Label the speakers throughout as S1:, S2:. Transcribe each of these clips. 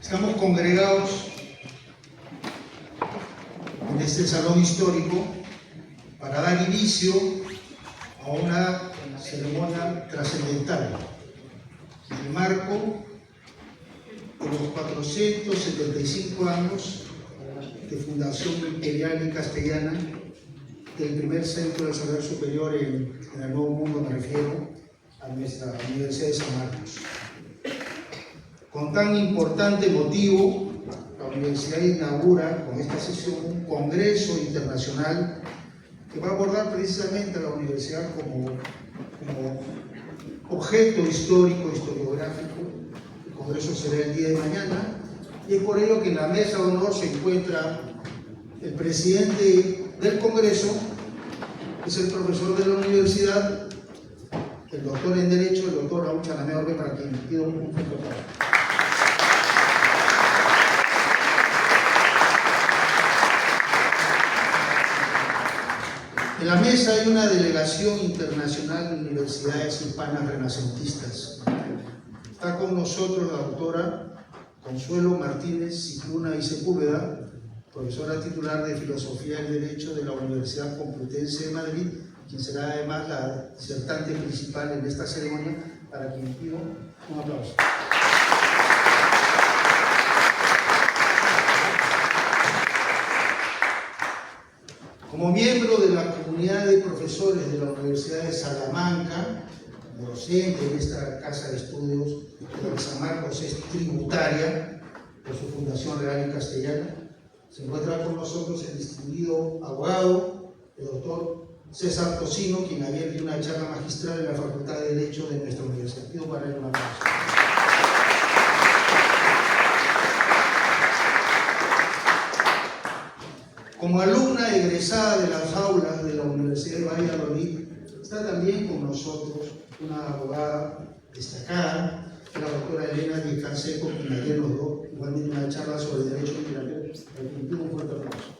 S1: Estamos congregados en este salón histórico para dar inicio a una ceremonia trascendental en el marco de los 475 años de fundación imperial y castellana del primer centro de saber superior en el Nuevo Mundo, me refiero a nuestra Universidad de San Marcos. Con tan importante motivo, la universidad inaugura con esta sesión un congreso internacional que va a abordar precisamente a la universidad como objeto histórico, historiográfico. El congreso será el día de mañana y es por ello que en la mesa de honor se encuentra el presidente del congreso, que es el profesor de la universidad, el doctor en Derecho, el doctor Raúl Chalamé Orbe, para quien pido un fuerte aplauso. En la mesa hay una delegación internacional de universidades hispanas renacentistas. Está con nosotros la doctora Consuelo Martínez Cicluna y Sepúlveda, profesora titular de Filosofía y Derecho de la Universidad Complutense de Madrid, quien será además la disertante principal en esta ceremonia, para quien pido un aplauso. Como miembro de la comunidad de profesores de la Universidad de Salamanca, docente en esta casa de estudios de San Marcos, es tributaria por su fundación real y castellana, se encuentra con nosotros el distinguido abogado, el doctor César Tocino, quien ayer dio una charla magistral en la Facultad de Derecho de nuestra universidad. Pido para él un aplauso. Como alumna egresada de las aulas de la Universidad de Valladolid, está también con nosotros una abogada destacada, la doctora Elena Díez Canseco, quien ayer nos dio igualmente una charla sobre derecho migratorio. Un fuerte aplauso.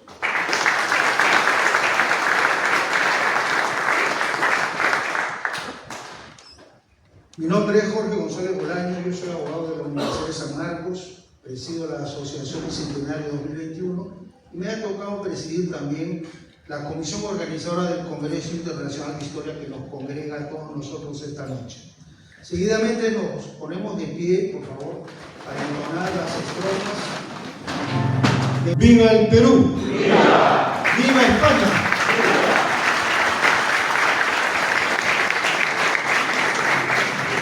S1: Mi nombre es Jorge González Bolaño, yo soy abogado de la Universidad de San Marcos, presido la Asociación Bicentenario 2021 y me ha tocado presidir también la comisión organizadora del Congreso Internacional de Historia que nos congrega a todos nosotros esta noche. Seguidamente nos ponemos de pie, por favor, para entonar las estrofas de ¡Viva el Perú! ¡Viva! ¡Viva España!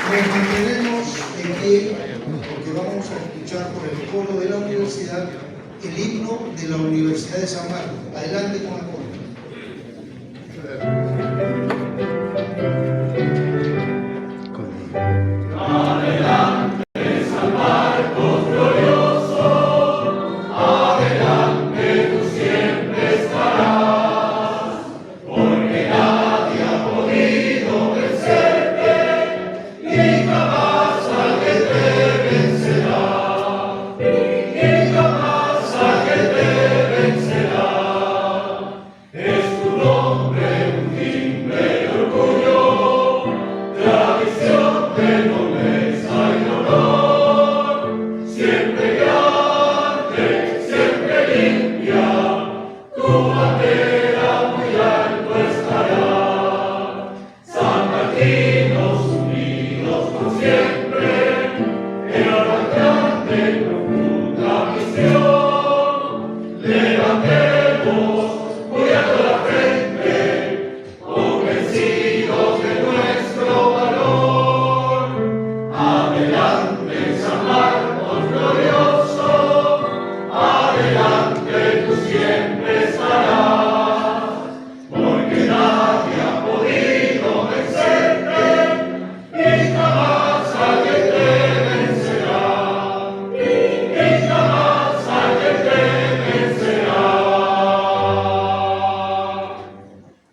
S1: Nos mantenemos en pie porque vamos a escuchar por el coro de la universidad el himno de la Universidad de San Marcos. Adelante con el coro.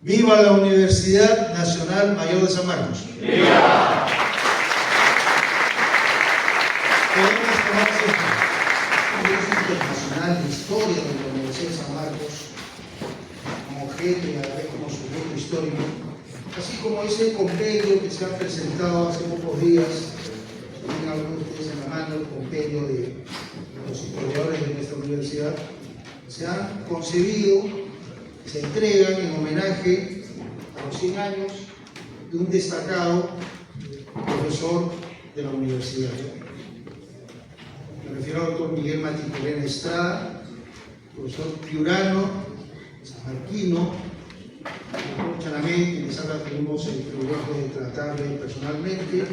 S1: ¡Viva la Universidad Nacional Mayor de San Marcos! ¡Viva! Podemos tomarse el Congreso Internacional de Historia de la Universidad de San Marcos como objeto y a la vez como sujeto histórico, así como ese compendio que se ha presentado hace pocos días en algunos de ustedes en la mano el compendio de los historiadores de nuestra universidad, se han concebido, se entregan en homenaje a los 100 años de un destacado profesor de la universidad. Me refiero al doctor Miguel Maticorena Estrada, profesor piurano, sanmarquino, doctor Chanamé, quienes ahora tuvimos el privilegio de tratarle personalmente.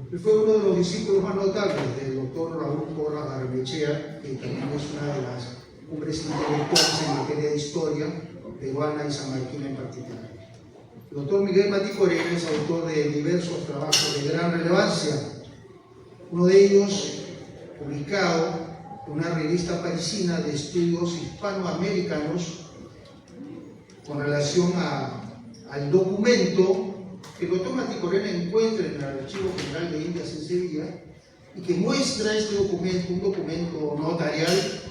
S1: Él fue uno de los discípulos más notables del doctor Raúl Porras Barrenechea, que también es una de las cumbres intelectuales en materia de historia peruana y sanmarquina en particular. El doctor Miguel Maticorena es autor de diversos trabajos de gran relevancia, uno de ellos publicado en una revista parisina de estudios hispanoamericanos con relación al documento que el doctor Maticorena encuentra en el Archivo General de Indias en Sevilla y que muestra este documento, un documento notarial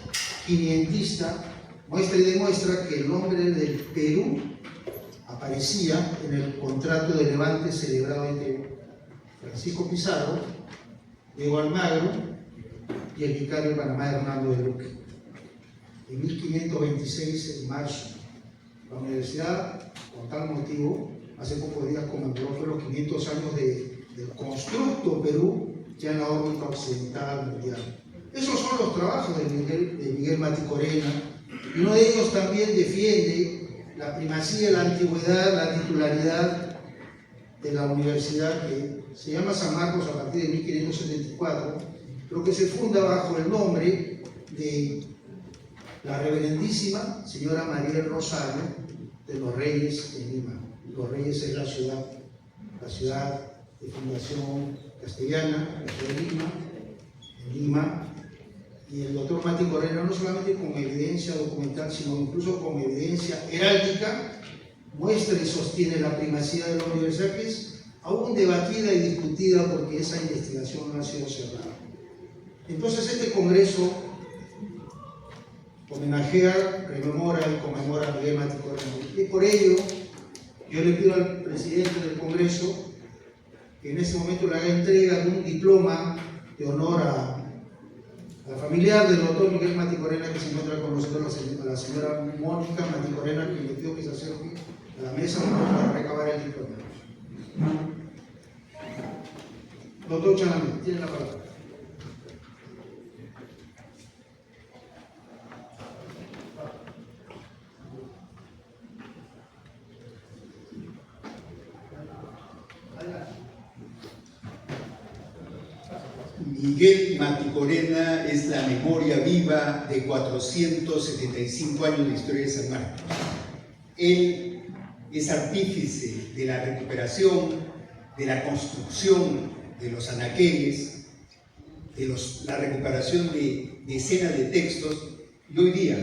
S1: quinientista, muestra y demuestra que el nombre del Perú aparecía en el contrato de levante celebrado entre Francisco Pizarro, Diego Almagro y el vicario de Panamá Hernando de Luque. En 1526, en marzo, la universidad, con tal motivo, hace pocos días conmemoró los 500 años del constructo Perú ya en la órbita occidental mundial. Esos son los trabajos de Miguel Maticorena, y uno de ellos también defiende la primacía de la antigüedad, la titularidad de la universidad, que se llama San Marcos a partir de 1574, pero que se funda bajo el nombre de la reverendísima señora María del Rosario de los Reyes en Lima. Los Reyes es la ciudad de fundación castellana, la ciudad de Lima, y el doctor Maticorena, no solamente con evidencia documental, sino incluso con evidencia heráldica, muestra y sostiene la primacía de la universidad, que es aún debatida y discutida porque esa investigación no ha sido cerrada. Entonces este congreso homenajea, rememora y conmemora a Miguel Maticorena. Y por ello, yo le pido al presidente del congreso que en este momento le haga entrega de un diploma de honor a la familiar del doctor Miguel Maticorena, que se encuentra con nosotros, a la señora Mónica Maticorena, que le pido que se acerque a la mesa para recabar el diploma. Doctor Chanamé, tiene la palabra.
S2: Miguel Maticorena es la memoria viva de 475 años de historia de San Marcos. Él es artífice de la recuperación, de la construcción de los anaqueles, de la recuperación de decenas de textos, y hoy día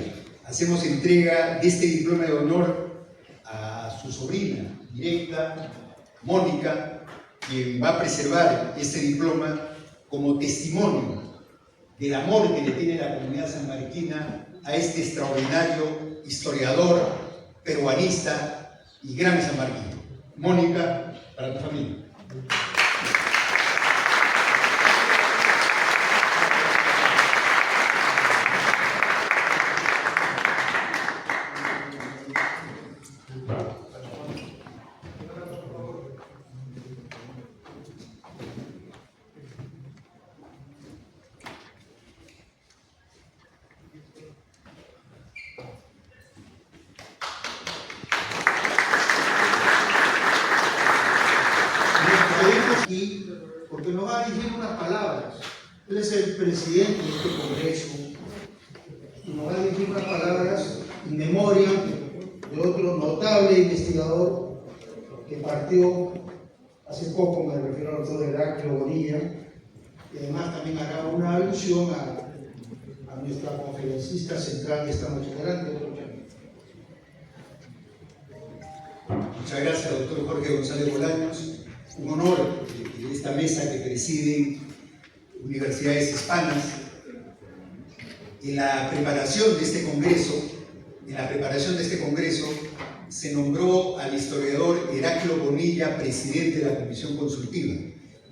S2: hacemos entrega de este diploma de honor a su sobrina directa, Mónica, quien va a preservar este diploma como testimonio del amor que le tiene la comunidad sanmarquina a este extraordinario historiador, peruanista y gran sanmarquino. Mónica, para tu familia.
S1: Aquí porque nos va a dirigir unas palabras. Él es el presidente de este congreso y nos va a dirigir unas palabras en memoria de otro notable investigador que partió hace poco, me refiero al doctor Heraclio Bonilla, y además también hará una alusión a nuestra conferencista central de esta noche. Adelante, doctor.
S2: Muchas gracias, doctor Jorge González Bolaños. Un honor en esta mesa que presiden universidades hispanas. En la preparación de este congreso, se nombró al historiador Heraclio Bonilla presidente de la comisión consultiva.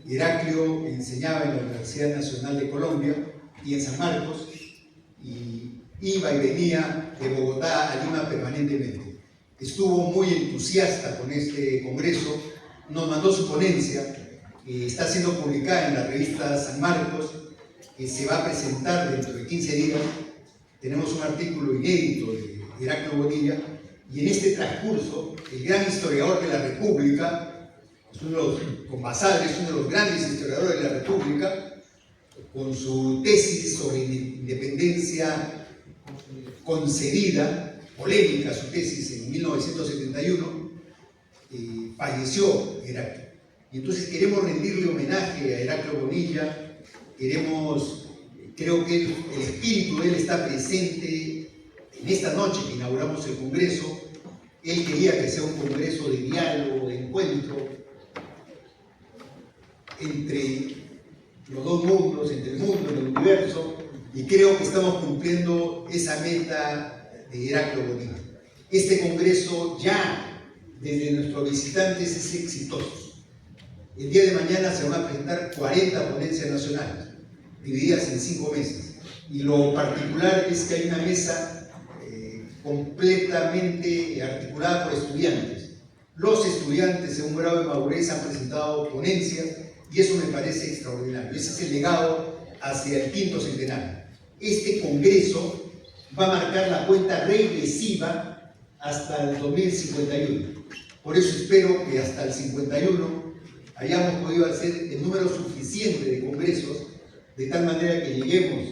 S2: Heraclio enseñaba en la Universidad Nacional de Colombia y en San Marcos, y iba y venía de Bogotá a Lima permanentemente. Estuvo muy entusiasta con este congreso, nos mandó su ponencia, está siendo publicada en la revista San Marcos, que se va a presentar dentro de 15 días. Tenemos un artículo inédito de Heraclio Bonilla, y en este transcurso, el gran historiador de la República, con Basadre, es uno de los grandes historiadores de la República, con su tesis sobre independencia concedida, polémica su tesis en 1971, falleció Heraclio. Y entonces queremos rendirle homenaje a Heraclio Bonilla, creo que el espíritu de él está presente en esta noche que inauguramos el Congreso. Él quería que sea un congreso de diálogo, de encuentro entre los dos mundos, entre el mundo y el universo, y creo que estamos cumpliendo esa meta de Heraclio Bonilla. Este congreso ya, desde nuestros visitantes, es exitoso. El día de mañana se van a presentar 40 ponencias nacionales, divididas en 5 mesas. Y lo particular es que hay una mesa completamente articulada por estudiantes. Los estudiantes en un grado de madurez han presentado ponencias, y eso me parece extraordinario. Ese es el legado hacia el 5º centenario. Este congreso va a marcar la cuenta regresiva hasta el 2051. Por eso espero que hasta el 51 hayamos podido hacer el número suficiente de congresos, de tal manera que lleguemos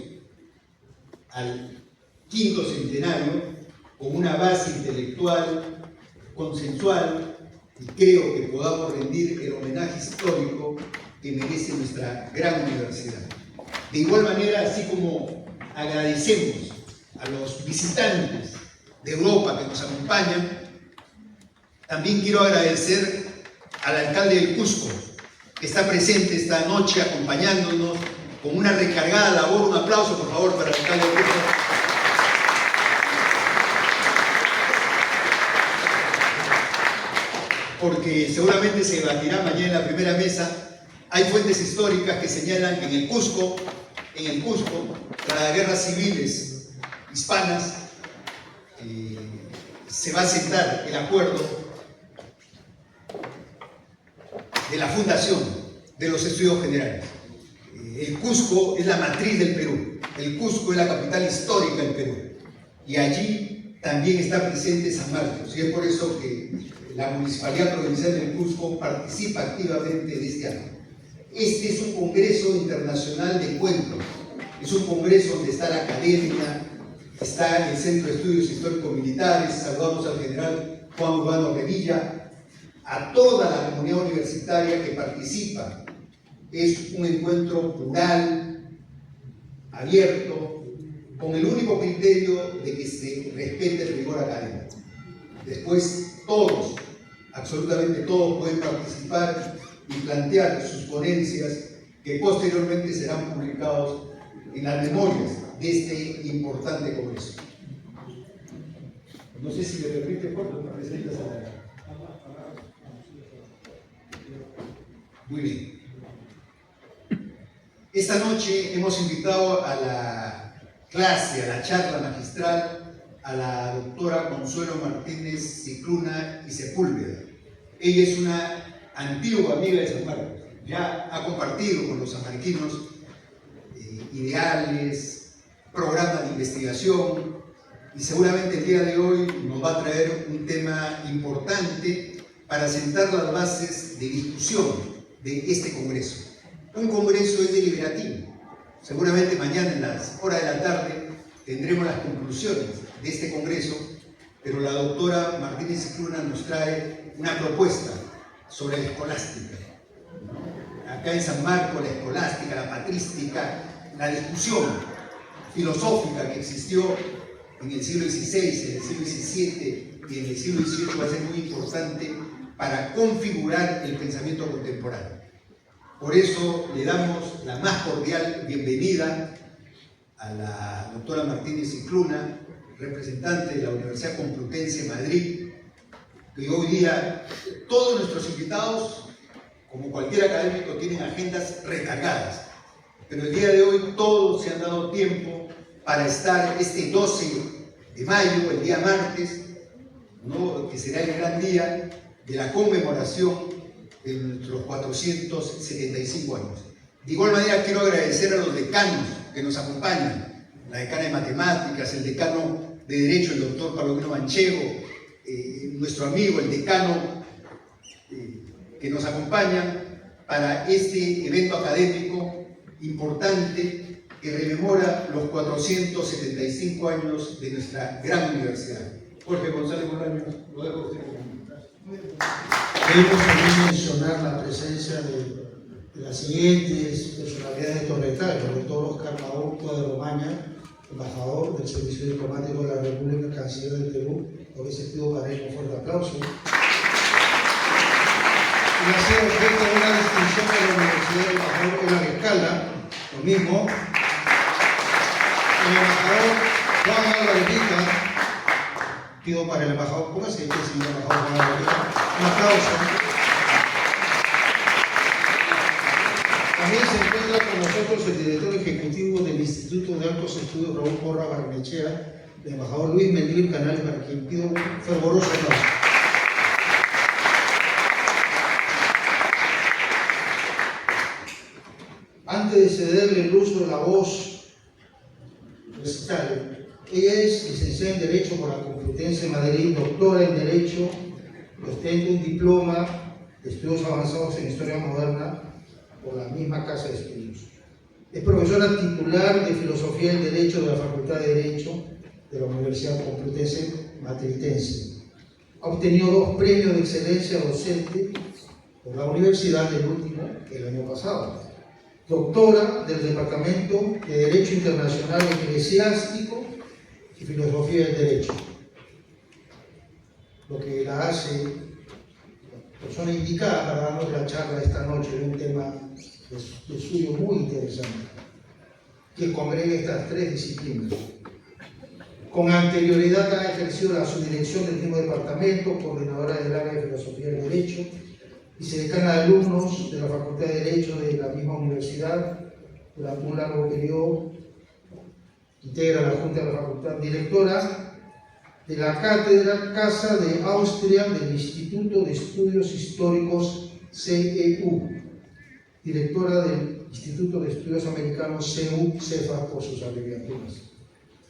S2: al 5º centenario con una base intelectual, consensual, y creo que podamos rendir el homenaje histórico que merece nuestra gran universidad. De igual manera, así como agradecemos a los visitantes de Europa que nos acompañan, también quiero agradecer al alcalde del Cusco, que está presente esta noche acompañándonos con una recargada labor. Un aplauso, por favor, para el alcalde del Cusco. Porque seguramente se debatirá mañana en la primera mesa. Hay fuentes históricas que señalan que en el Cusco, tras las guerras civiles hispanas, se va a aceptar el acuerdo de la fundación de los estudios generales. El Cusco es la matriz del Perú, el Cusco es la capital histórica del Perú, y allí también está presente San Marcos, y es por eso que la Municipalidad Provincial del Cusco participa activamente de este acto. Este es un congreso internacional de encuentros, es un congreso donde está la academia, está el Centro de Estudios Históricos Militares. Saludamos al general Juan Urbano Revilla, a toda la comunidad universitaria que participa. Es un encuentro plural, abierto, con el único criterio de que se respete el rigor académico. Después todos, absolutamente todos, pueden participar y plantear sus ponencias, que posteriormente serán publicados en las memorias de este importante congreso. No sé si me permite, Jorge, me presentas a la... Muy bien. Esta noche hemos invitado a la clase, a la charla magistral, a la doctora Consuelo Martínez Cicluna y Sepúlveda. Ella es una antigua amiga de San Marcos, ya ha compartido con los sanmarquinos ideales, programas de investigación, y seguramente el día de hoy nos va a traer un tema importante para sentar las bases de discusión de este congreso. Un congreso es deliberativo. Seguramente mañana en las horas de la tarde tendremos las conclusiones de este congreso, pero la doctora Martínez Cicluna nos trae una propuesta sobre la escolástica. Acá en San Marcos, la escolástica, la patrística, la discusión filosófica que existió en el siglo XVI, en el siglo XVII y en el siglo XVIII va a ser muy importante para configurar el pensamiento contemporáneo. Por eso le damos la más cordial bienvenida a la doctora Martínez Cicluna, representante de la Universidad Complutense de Madrid, que hoy día todos nuestros invitados como cualquier académico, tienen agendas recargadas. Pero el día de hoy todos se han dado tiempo para estar este 12 de mayo, el día martes, ¿no?, que será el gran día de la conmemoración de nuestros 475 años. De igual manera quiero agradecer a los decanos que nos acompañan, la decana de Matemáticas, el decano de Derecho, el doctor Palomino Manchego, nuestro amigo, el decano, que nos acompañan para este evento académico importante que rememora los 475 años de nuestra gran universidad. Jorge González Bolaños, lo dejo a usted comentar.
S1: Queremos también mencionar la presencia de las siguientes personalidades de Torretal: el doctor Oscar Maurto de Romaña, embajador del Servicio Diplomático de la República, canciller del Perú. Por ese pido para él un fuerte aplauso. Y ha sido objeto de una distinción de la Universidad del Embajador de la Escala, lo mismo. El embajador Juan Álvarez, pido para el embajador, ¿cómo se dice el señor embajador Juan Álvarez? Un aplauso. También se encuentra con nosotros el director ejecutivo del Instituto de Altos Estudios, Raúl Porra Barnechea, el embajador Luis Mendir Canales, para quien pido un fervoroso aplauso. Antes de cederle el uso de la voz recital, ella es licenciada en Derecho por la Complutense de Madrid, doctora en Derecho, y ostenta un diploma de estudios avanzados en Historia Moderna por la misma Casa de Estudios. Es profesora titular de Filosofía del Derecho de la Facultad de Derecho de la Universidad Complutense Madridense. Ha obtenido 2 premios de excelencia docente por la universidad, el último el año pasado. Doctora del Departamento de Derecho Internacional Eclesiástico y Filosofía del Derecho, lo que la hace la persona indicada para darnos la charla esta noche de un tema de suyo muy interesante, que congrega estas 3 disciplinas. Con anterioridad ha ejercido la subdirección del mismo departamento, coordinadora del área de Filosofía del Derecho, vicedecana de alumnos de la Facultad de Derecho de la misma universidad durante un largo periodo, integra la Junta de la Facultad, directora de la Cátedra Casa de Austria del Instituto de Estudios Históricos CEU, directora del Instituto de Estudios Americanos CEU-CEFA por sus abreviaturas.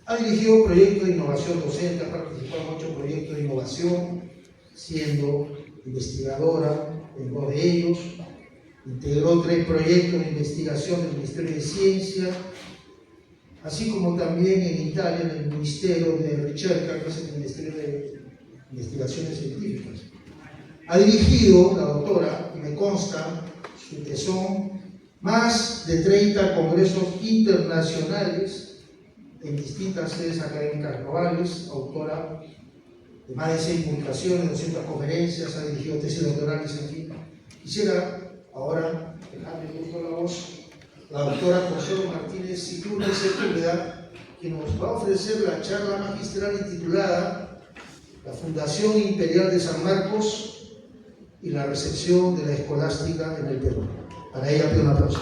S1: Ha dirigido proyectos de innovación docente, ha participado en 8 proyectos de innovación, siendo investigadora en 2 de ellos, integró 3 proyectos de investigación del Ministerio de Ciencia, así como también en Italia en el Ministerio de Ricerca, que es el Ministerio de Investigaciones Científicas. Ha dirigido, la doctora, y me consta su tesón, más de 30 congresos internacionales en distintas sedes académicas globales, autora de más de 100 publicaciones, 200 conferencias, ha dirigido tesis doctorales, en fin. Quisiera ahora dejarle el gusto a la voz la doctora Consuelo Martínez Cicluna y Sepúlveda, que nos va a ofrecer la charla magistral intitulada La Fundación Imperial de San Marcos y la recepción de la escolástica en el Perú. Para ella pido un aplauso.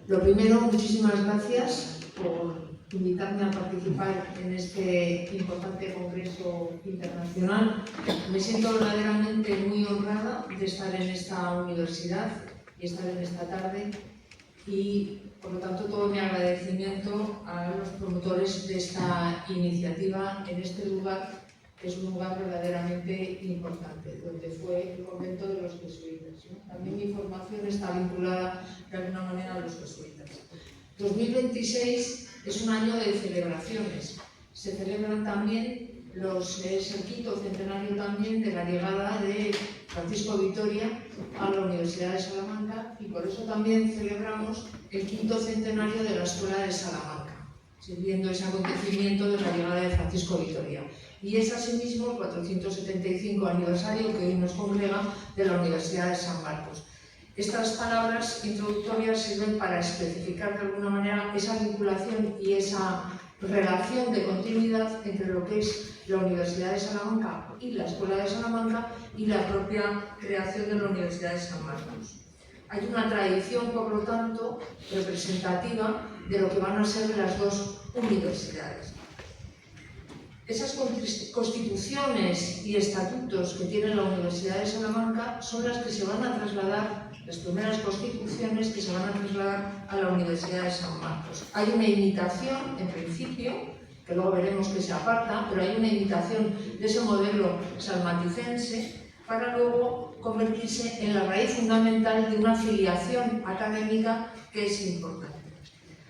S3: Lo primero, muchísimas gracias por invitarme a participar en este importante congreso internacional. Me siento verdaderamente muy honrada de estar en esta universidad y estar en esta tarde, y por lo tanto todo mi agradecimiento a los promotores de esta iniciativa en este lugar, que es un lugar verdaderamente importante, donde fue el convento de los jesuitas, ¿no? También mi formación está vinculada de alguna manera a los jesuitas. 2026 es un año de celebraciones. Se celebran también es el 5º centenario también de la llegada de Francisco Vitoria a la Universidad de Salamanca, y por eso también celebramos el 5º centenario de la Escuela de Salamanca, sirviendo ese acontecimiento de la llegada de Francisco Vitoria. Y es asimismo el 475 aniversario que hoy nos congrega de la Universidad de San Marcos. Estas palabras introductorias sirven para especificar de alguna manera esa vinculación y esa relación de continuidad entre lo que es la Universidad de Salamanca y la Escuela de Salamanca y la propia creación de la Universidad de San Marcos. Hay una tradición, por lo tanto, representativa de lo que van a ser las dos universidades. Esas constituciones y estatutos que tiene la Universidad de Salamanca son las que se van a trasladar, las primeras constituciones que se van a trasladar a la Universidad de San Marcos. Hay una imitación, en principio, que luego veremos que se aparta, pero hay una imitación de ese modelo salmanticense para luego convertirse en la raíz fundamental de una filiación académica que es importante.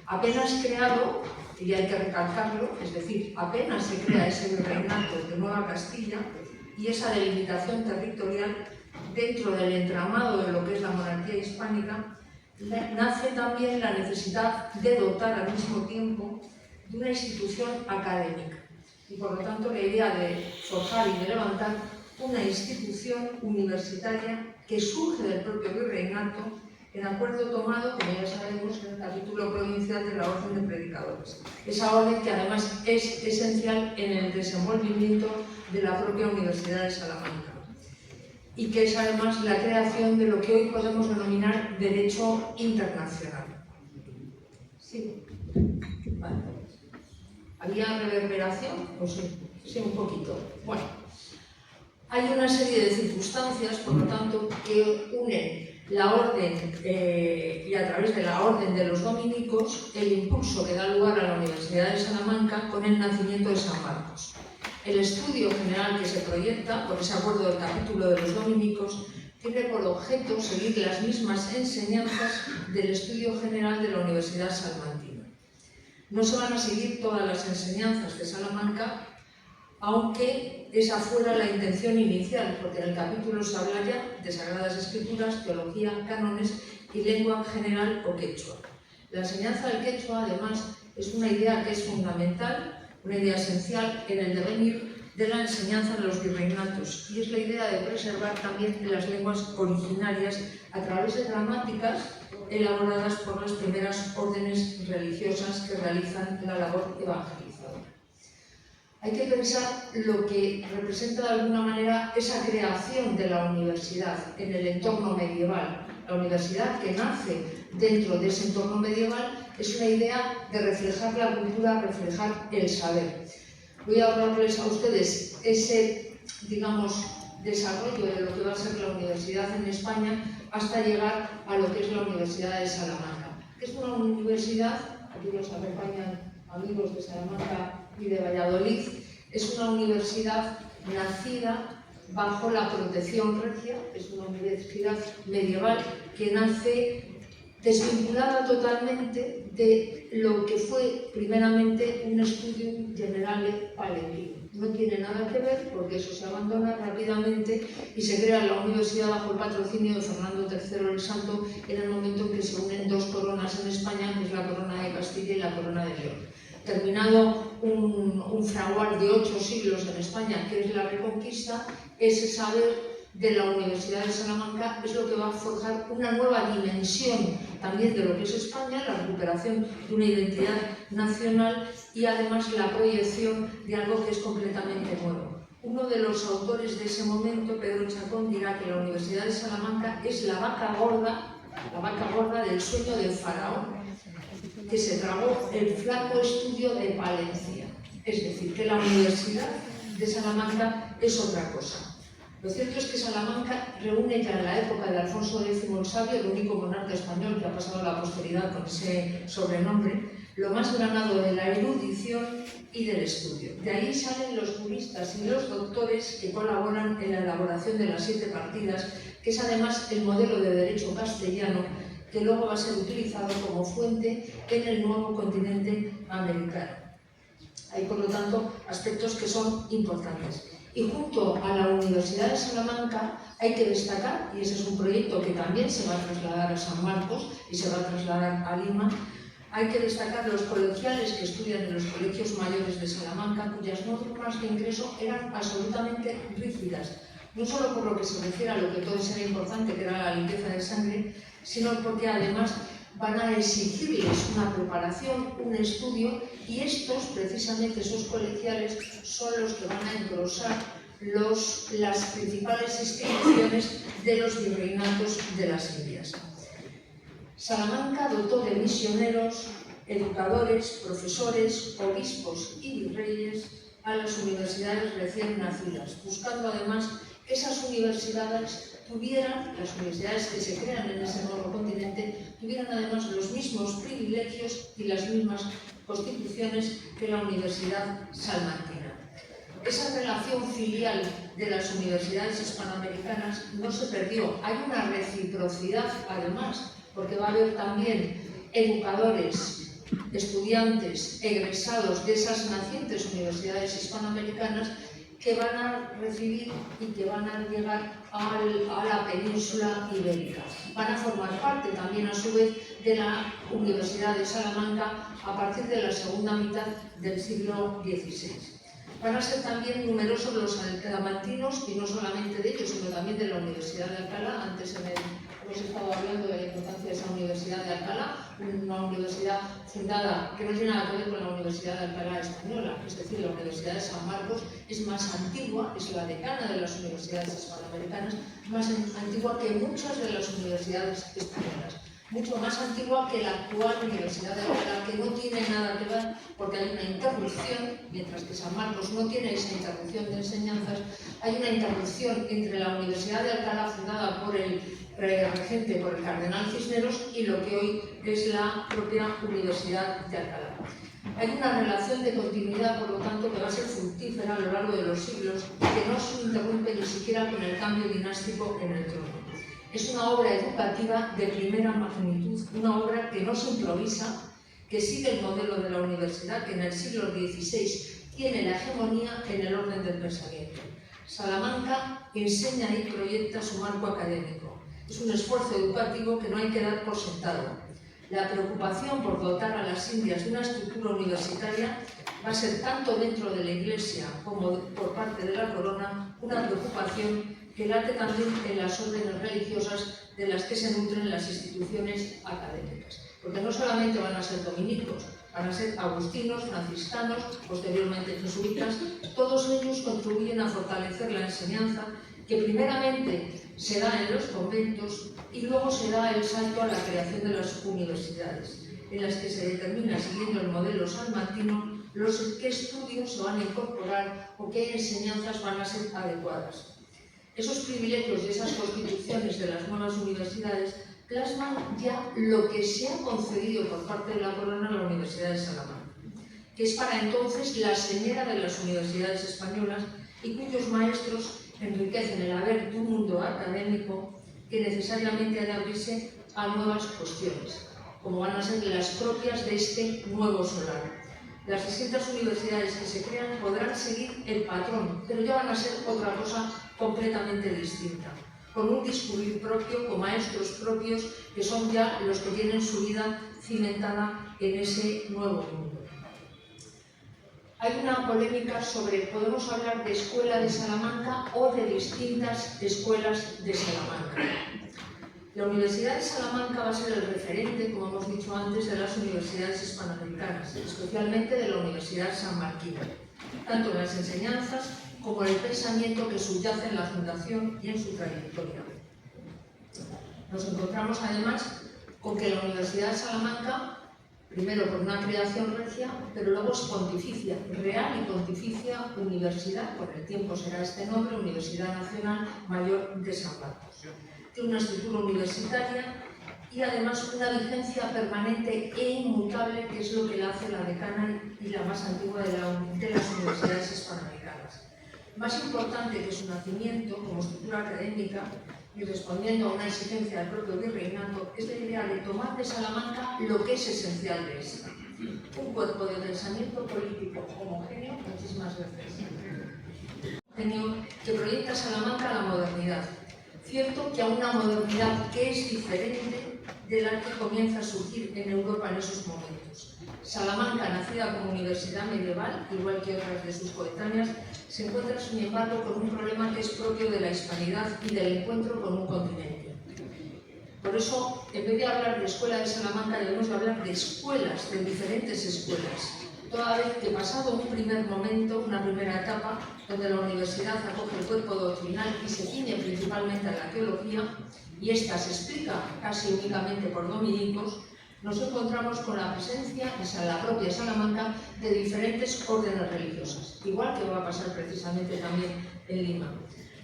S3: Apenas creado, y hay que recalcarlo, es decir, apenas se crea ese virreinato de Nueva Castilla y esa delimitación territorial dentro del entramado de lo que es la monarquía hispánica, nace también la necesidad de dotar al mismo tiempo de una institución académica. Y por lo tanto la idea de forjar y de levantar una institución universitaria que surge del propio virreinato en acuerdo tomado, como ya sabemos, en el capítulo provincial de la Orden de Predicadores. Esa orden que además es esencial en el desenvolvimiento de la propia Universidad de Salamanca y que es además la creación de lo que hoy podemos denominar derecho internacional. Sí. Vale. ¿Había reverberación? Pues sí, sí, un poquito. Bueno, hay una serie de circunstancias, por lo tanto, que unen la orden y a través de la orden de los dominicos el impulso que da lugar a la Universidad de Salamanca con el nacimiento de San Marcos. El estudio general que se proyecta por ese acuerdo del capítulo de los dominicos tiene por objeto seguir las mismas enseñanzas del estudio general de la Universidad salmantina. No se van a seguir todas las enseñanzas de Salamanca, aunque esa fuera la intención inicial, porque en el capítulo se habla ya de Sagradas Escrituras, teología, cánones y lengua general o quechua. La enseñanza del quechua, además, es una idea que es fundamental, una idea esencial en el devenir de la enseñanza de los virreinatos, y es la idea de preservar también las lenguas originarias a través de gramáticas elaboradas por las primeras órdenes religiosas que realizan la labor evangelizadora. Hay que pensar lo que representa de alguna manera esa creación de la universidad en el entorno medieval. La universidad que nace dentro de ese entorno medieval es una idea de reflejar la cultura, reflejar el saber. Voy a hablarles a ustedes ese, digamos, desarrollo de lo que va a ser la universidad en España hasta llegar a lo que es la Universidad de Salamanca. Es una universidad, aquí nos acompañan amigos de Salamanca y de Valladolid, es una universidad nacida bajo la protección regia, es una universidad medieval que nace desvinculada totalmente de lo que fue primeramente un Studium Generale Palentino. No tiene nada que ver porque eso se abandona rápidamente y se crea la universidad bajo el patrocinio de Fernando III el Santo en el momento en que se unen dos coronas en España, que es la corona de Castilla y la corona de León. Terminado un fraguar de 8 siglos en España, que es la Reconquista, ese saber de la Universidad de Salamanca es lo que va a forjar una nueva dimensión también de lo que es España, la recuperación de una identidad nacional y además la proyección de algo que es completamente nuevo. Uno de los autores de ese momento, Pedro Chacón, dirá que la Universidad de Salamanca es la vaca gorda del sueño del faraón, que se tragó el flaco estudio de Palencia. Es decir, que la Universidad de Salamanca es otra cosa. Lo cierto es que Salamanca reúne ya en la época de Alfonso X el Sabio, el único monarca español que ha pasado a la posteridad con ese sobrenombre, lo más granado de la erudición y del estudio. De ahí salen los juristas y los doctores que colaboran en la elaboración de las 7 partidas, que es además el modelo de derecho castellano que luego va a ser utilizado como fuente en el nuevo continente americano. Hay, por lo tanto, aspectos que son importantes. Y junto a la Universidad de Salamanca hay que destacar, y ese es un proyecto que también se va a trasladar a San Marcos y se va a trasladar a Lima, hay que destacar los colegiales que estudian en los colegios mayores de Salamanca, cuyas normas de ingreso eran absolutamente rígidas, no solo por lo que se refiere a lo que todo era importante, que era la limpieza de sangre, sino porque además van a exigirles una preparación, un estudio, y estos, precisamente esos colegiales, son los que van a engrosar las principales instituciones de los virreinatos de las Indias. Salamanca dotó de misioneros, educadores, profesores, obispos y virreyes a las universidades recién nacidas, buscando además que esas universidades tuvieran, las universidades que se crean en ese nuevo continente, tuvieran además los mismos privilegios y las mismas constituciones que la Universidad Salmantina. Esa relación filial de las universidades hispanoamericanas no se perdió. Hay una reciprocidad, además, porque va a haber también educadores, estudiantes, egresados de esas nacientes universidades hispanoamericanas que van a recibir y que van a llegar a la península ibérica. Van a formar parte también, a su vez, de la Universidad de Salamanca a partir de la segunda mitad del siglo XVI. Van a ser también numerosos los salamantinos, y no solamente de ellos, sino también de la Universidad de Alcalá. Antes hemos estado hablando de la importancia de esa Universidad de Alcalá, una universidad fundada que no tiene nada que ver con la Universidad de Alcalá española, es decir, la Universidad de San Marcos es más antigua, es la decana de las universidades hispanoamericanas, más antigua que muchas de las universidades españolas. Mucho más antigua que la actual Universidad de Alcalá, que no tiene nada que ver porque hay una interrupción, mientras que San Marcos no tiene esa interrupción de enseñanzas, hay una interrupción entre la Universidad de Alcalá, fundada por el regente, por el cardenal Cisneros, y lo que hoy es la propia Universidad de Alcalá. Hay una relación de continuidad, por lo tanto, que va a ser fructífera a lo largo de los siglos, que no se interrumpe ni siquiera con el cambio dinástico en el trono. Es una obra educativa de primera magnitud, una obra que no se improvisa, que sigue el modelo de la universidad, que en el siglo XVI tiene la hegemonía en el orden del pensamiento. Salamanca enseña y proyecta su marco académico. Es un esfuerzo educativo que no hay que dar por sentado. La preocupación por dotar a las Indias de una estructura universitaria va a ser tanto dentro de la Iglesia como por parte de la corona una preocupación que late también en las órdenes religiosas de las que se nutren las instituciones académicas. Porque no solamente van a ser dominicos, van a ser agustinos, franciscanos, posteriormente jesuitas, todos ellos contribuyen a fortalecer la enseñanza que primeramente se da en los conventos y luego se da el salto a la creación de las universidades, en las que se determina, siguiendo el modelo salmantino, qué estudios se van a incorporar o qué enseñanzas van a ser adecuadas. Esos privilegios y esas constituciones de las nuevas universidades plasman ya lo que se ha concedido por parte de la corona a la Universidad de Salamanca, que es para entonces la señera de las universidades españolas y cuyos maestros enriquecen el haber de un mundo académico que necesariamente ha de abrirse a nuevas cuestiones, como van a ser las propias de este nuevo solar. Las distintas universidades que se crean podrán seguir el patrón, pero ya van a ser otra cosa completamente distinta, con un discurrir propio, con maestros propios, que son ya los que tienen su vida cimentada en ese nuevo mundo. Hay una polémica sobre, ¿podemos hablar de escuela de Salamanca o de distintas escuelas de Salamanca? La Universidad de Salamanca va a ser el referente, como hemos dicho antes, de las universidades hispanoamericanas, especialmente de la Universidad Sanmarquina, tanto en las enseñanzas como en el pensamiento que subyace en la fundación y en su trayectoria. Nos encontramos además con que la Universidad de Salamanca, primero por una creación regia, pero luego es pontificia, real y pontificia universidad, por el tiempo será este nombre, Universidad Nacional Mayor de San Marcos. Tiene una estructura universitaria y además una vigencia permanente e inmutable, que es lo que la hace la decana y la más antigua de las universidades hispanoamericanas. Más importante que su nacimiento como estructura académica y respondiendo a una exigencia del propio virreinato, es la idea de tomar de Salamanca lo que es esencial de esta: un cuerpo de pensamiento político homogéneo, muchísimas veces, que proyecta Salamanca a la modernidad. Cierto que a una modernidad que es diferente de la que comienza a surgir en Europa en esos momentos. Salamanca, nacida como universidad medieval, igual que otras de sus coetáneas, se encuentra sin embargo con un problema que es propio de la hispanidad y del encuentro con un continente. Por eso, en vez de hablar de Escuela de Salamanca, debemos de hablar de escuelas, de diferentes escuelas. Toda vez que pasado un primer momento, una primera etapa, donde la universidad acoge el cuerpo doctrinal y se ciñe principalmente a la teología, y esta se explica casi únicamente por dominicos, nos encontramos con la presencia en la propia Salamanca de diferentes órdenes religiosas, igual que va a pasar precisamente también en Lima.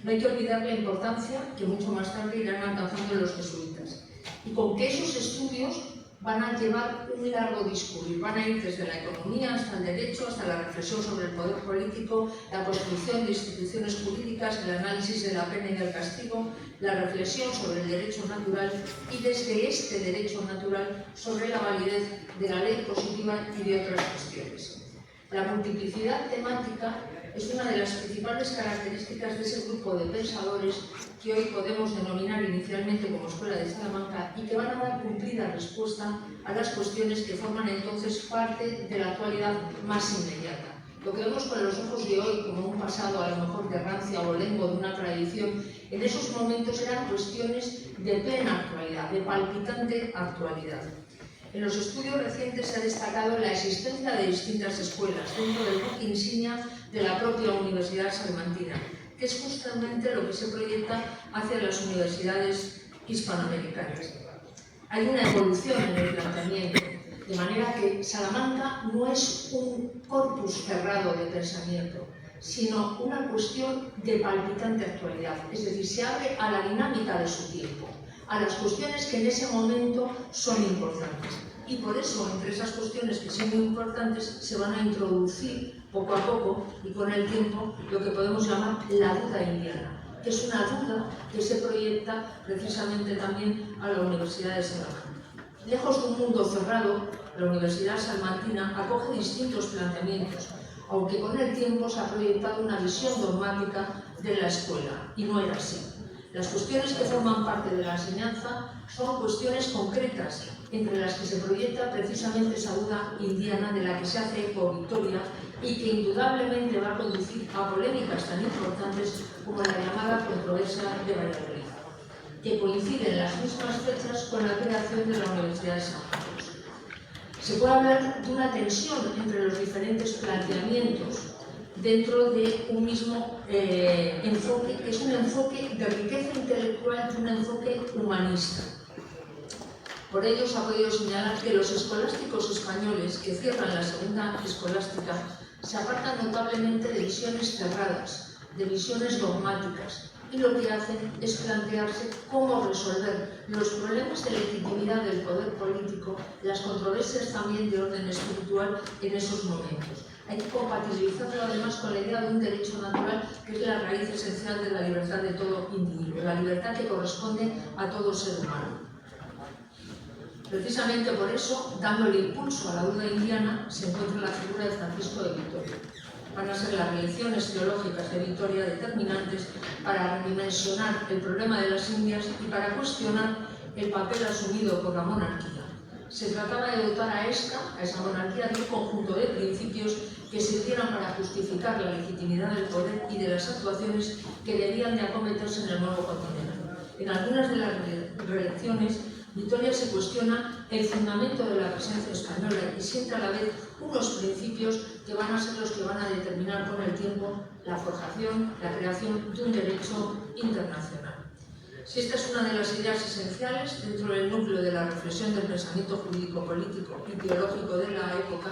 S3: No hay que olvidar la importancia que mucho más tarde irán alcanzando los jesuitas, y con que esos estudios van a llevar un largo discurrir, van a ir desde la economía hasta el derecho, hasta la reflexión sobre el poder político, la construcción de instituciones jurídicas, el análisis de la pena y del castigo, la reflexión sobre el derecho natural y desde este derecho natural sobre la validez de la ley positiva y de otras cuestiones. La multiplicidad temática es una de las principales características de ese grupo de pensadores que hoy podemos denominar inicialmente como Escuela de Salamanca y que van a dar cumplida respuesta a las cuestiones que forman entonces parte de la actualidad más inmediata. Lo que vemos con los ojos de hoy como un pasado a lo mejor de rancia o lengo de una tradición, en esos momentos eran cuestiones de plena actualidad, de palpitante actualidad. En los estudios recientes se ha destacado la existencia de distintas escuelas dentro del buque insignia de la propia Universidad Salmantina, que es justamente lo que se proyecta hacia las universidades hispanoamericanas. Hay una evolución en el planteamiento, de manera que Salamanca no es un corpus cerrado de pensamiento, sino una cuestión de palpitante actualidad, es decir, se abre a la dinámica de su tiempo, a las cuestiones que en ese momento son importantes. Y por eso, entre esas cuestiones que son muy importantes, se van a introducir poco a poco y con el tiempo lo que podemos llamar la duda indiana, que es una duda que se proyecta precisamente también a la Universidad de Salamanca. Lejos de un mundo cerrado, la Universidad Salmantina acoge distintos planteamientos, aunque con el tiempo se ha proyectado una visión dogmática de la escuela, y no era así. Las cuestiones que forman parte de la enseñanza son cuestiones concretas, entre las que se proyecta precisamente esa duda indiana de la que se hace eco Victoria y que indudablemente va a conducir a polémicas tan importantes como la llamada controversia de Valladolid, que coincide en las mismas fechas con la creación de la Universidad de San Carlos. Se puede hablar de una tensión entre los diferentes planteamientos dentro de un mismo enfoque, que es un enfoque de riqueza intelectual y un enfoque humanista. Por ello se ha podido señalar que los escolásticos españoles que cierran la segunda escolástica se apartan notablemente de visiones cerradas, de visiones dogmáticas, y lo que hacen es plantearse cómo resolver los problemas de legitimidad del poder político, las controversias también de orden espiritual en esos momentos. Hay que compatibilizarlo además con la idea de un derecho natural que es la raíz esencial de la libertad de todo individuo, la libertad que corresponde a todo ser humano. Precisamente por eso, dando el impulso a la duda indiana, se encuentra la figura de Francisco de Vitoria. Van a ser las relecciones teológicas de Vitoria determinantes para redimensionar el problema de las Indias y para cuestionar el papel asumido por la monarquía. Se trataba de dotar a esa monarquía, de un conjunto de principios que sirvieran para justificar la legitimidad del poder y de las actuaciones que debían de acometerse en el nuevo continente. En algunas de las relecciones, Vitoria se cuestiona el fundamento de la presencia española y siente a la vez unos principios que van a ser los que van a determinar con el tiempo la forjación, la creación de un derecho internacional. Si esta es una de las ideas esenciales dentro del núcleo de la reflexión del pensamiento jurídico, político y teológico de la época,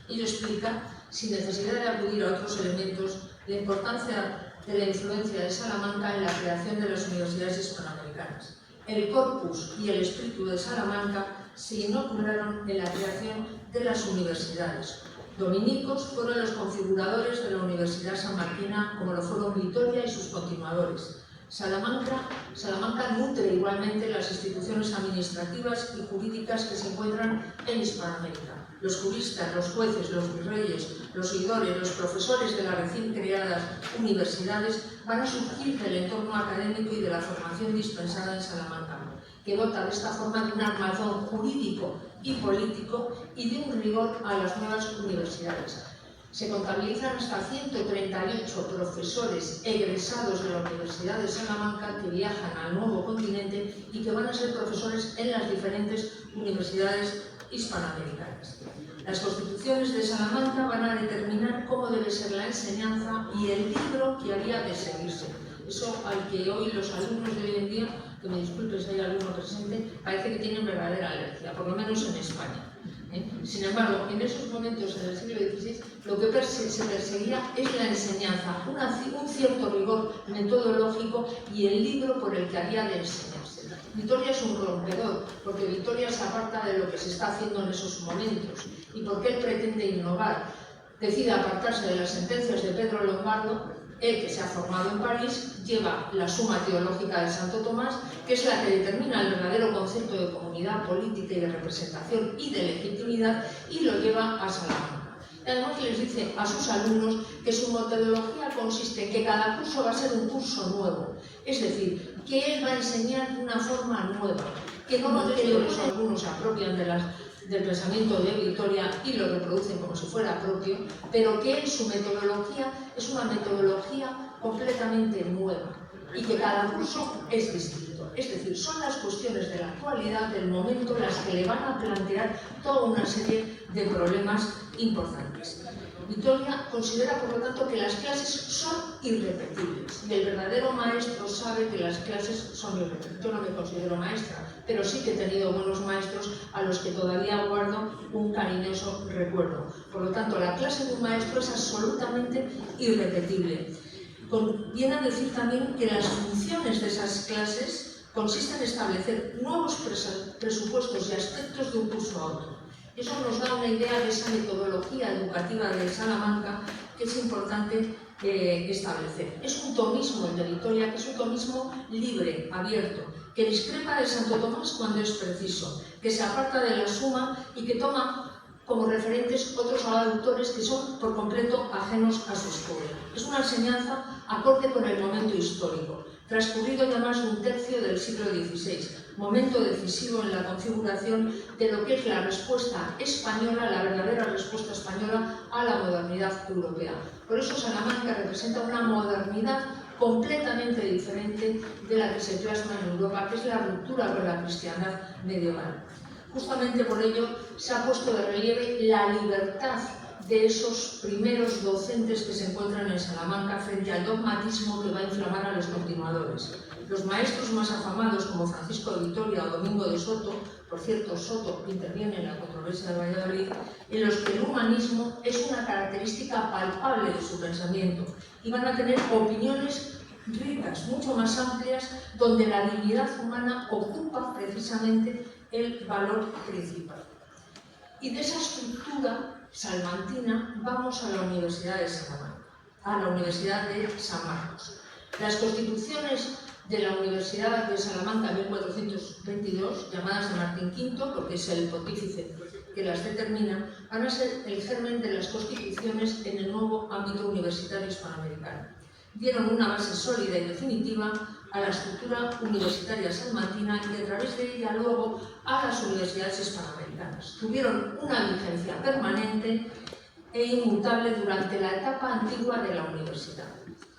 S3: ello explica, sin necesidad de acudir a otros elementos, la importancia de la influencia de Salamanca en la creación de las universidades hispanoamericanas. El corpus y el espíritu de Salamanca se inocularon en la creación de las universidades. Dominicos fueron los configuradores de la Universidad Sanmartina, como lo fueron Vitoria y sus continuadores. Salamanca nutre igualmente las instituciones administrativas y jurídicas que se encuentran en Hispanoamérica. Los juristas, los jueces, los virreyes, los oidores, los profesores de las recién creadas universidades van a surgir del entorno académico y de la formación dispensada en Salamanca, que dota de esta forma de un armazón jurídico y político y de un rigor a las nuevas universidades. Se contabilizan hasta 138 profesores egresados de la Universidad de Salamanca que viajan al nuevo continente y que van a ser profesores en las diferentes universidades hispanoamericanas. Las constituciones de Salamanca van a determinar cómo debe ser la enseñanza y el libro que había de seguirse. Eso al que hoy los alumnos de hoy en día, que me disculpe si hay alguno presente, parece que tienen verdadera alergia, por lo menos en España. Sin embargo, en esos momentos, en el siglo XVI, lo que se perseguía es la enseñanza, un cierto rigor metodológico y el libro por el que había de enseñarse. Vitoria es un rompedor, porque Vitoria se aparta de lo que se está haciendo en esos momentos y porque él pretende innovar. Decide apartarse de las sentencias de Pedro Lombardo. Él, que se ha formado en París, lleva la Suma Teológica de Santo Tomás, que es la que determina el verdadero concepto de comunidad política y de representación y de legitimidad, y lo lleva a Salamanca. Y además les dice a sus alumnos que su metodología consiste en que cada curso va a ser un curso nuevo, es decir, que él va a enseñar de una forma nueva, que no los alumnos se apropian del pensamiento de Vitoria y lo reproducen como si fuera propio, pero que en su metodología es una metodología completamente nueva y que cada curso es distinto. Es decir, son las cuestiones de la actualidad, del momento, las que le van a plantear toda una serie de problemas importantes. Vitoria considera, por lo tanto, que las clases son irrepetibles y el verdadero maestro sabe que las clases son irrepetibles. Yo no me considero maestra, pero sí que he tenido buenos maestros a los que todavía guardo un cariñoso recuerdo. Por lo tanto, la clase de un maestro es absolutamente irrepetible. Viene a decir también que las funciones de esas clases consisten en establecer nuevos presupuestos y aspectos de un curso a otro. Eso nos da una idea de esa metodología educativa de Salamanca que es importante establecer. Es un tomismo el de Vitoria, que es un tomismo libre, abierto, que discrepa de Santo Tomás cuando es preciso, que se aparta de la Suma y que toma como referentes otros autores que son por completo ajenos a su historia. Es una enseñanza acorde con el momento histórico, transcurrido ya más de un tercio del siglo XVI, momento decisivo en la configuración de lo que es la respuesta española, la verdadera respuesta española a la modernidad europea. Por eso Salamanca representa una modernidad completamente diferente de la que se plasma en Europa, que es la ruptura con la cristiandad medieval. Justamente por ello se ha puesto de relieve la libertad de esos primeros docentes que se encuentran en Salamanca frente al dogmatismo que va a inflamar a los continuadores. Los maestros más afamados como Francisco de Vitoria o Domingo de Soto, por cierto, Soto interviene en la controversia de Valladolid, en los que el humanismo es una característica palpable de su pensamiento y van a tener opiniones ricas, mucho más amplias, donde la dignidad humana ocupa precisamente el valor principal. Y de esa estructura salmantina vamos a la Universidad de Salamanca, a la Universidad de San Marcos. Las constituciones de la Universidad de Salamanca en 1422, llamadas de Martín V, porque es el pontífice que las determina, van a ser el germen de las constituciones en el nuevo ámbito universitario hispanoamericano. Dieron una base sólida y definitiva a la estructura universitaria salmantina y a través de ella luego a las universidades hispanoamericanas. Tuvieron una vigencia permanente e inmutable durante la etapa antigua de la universidad.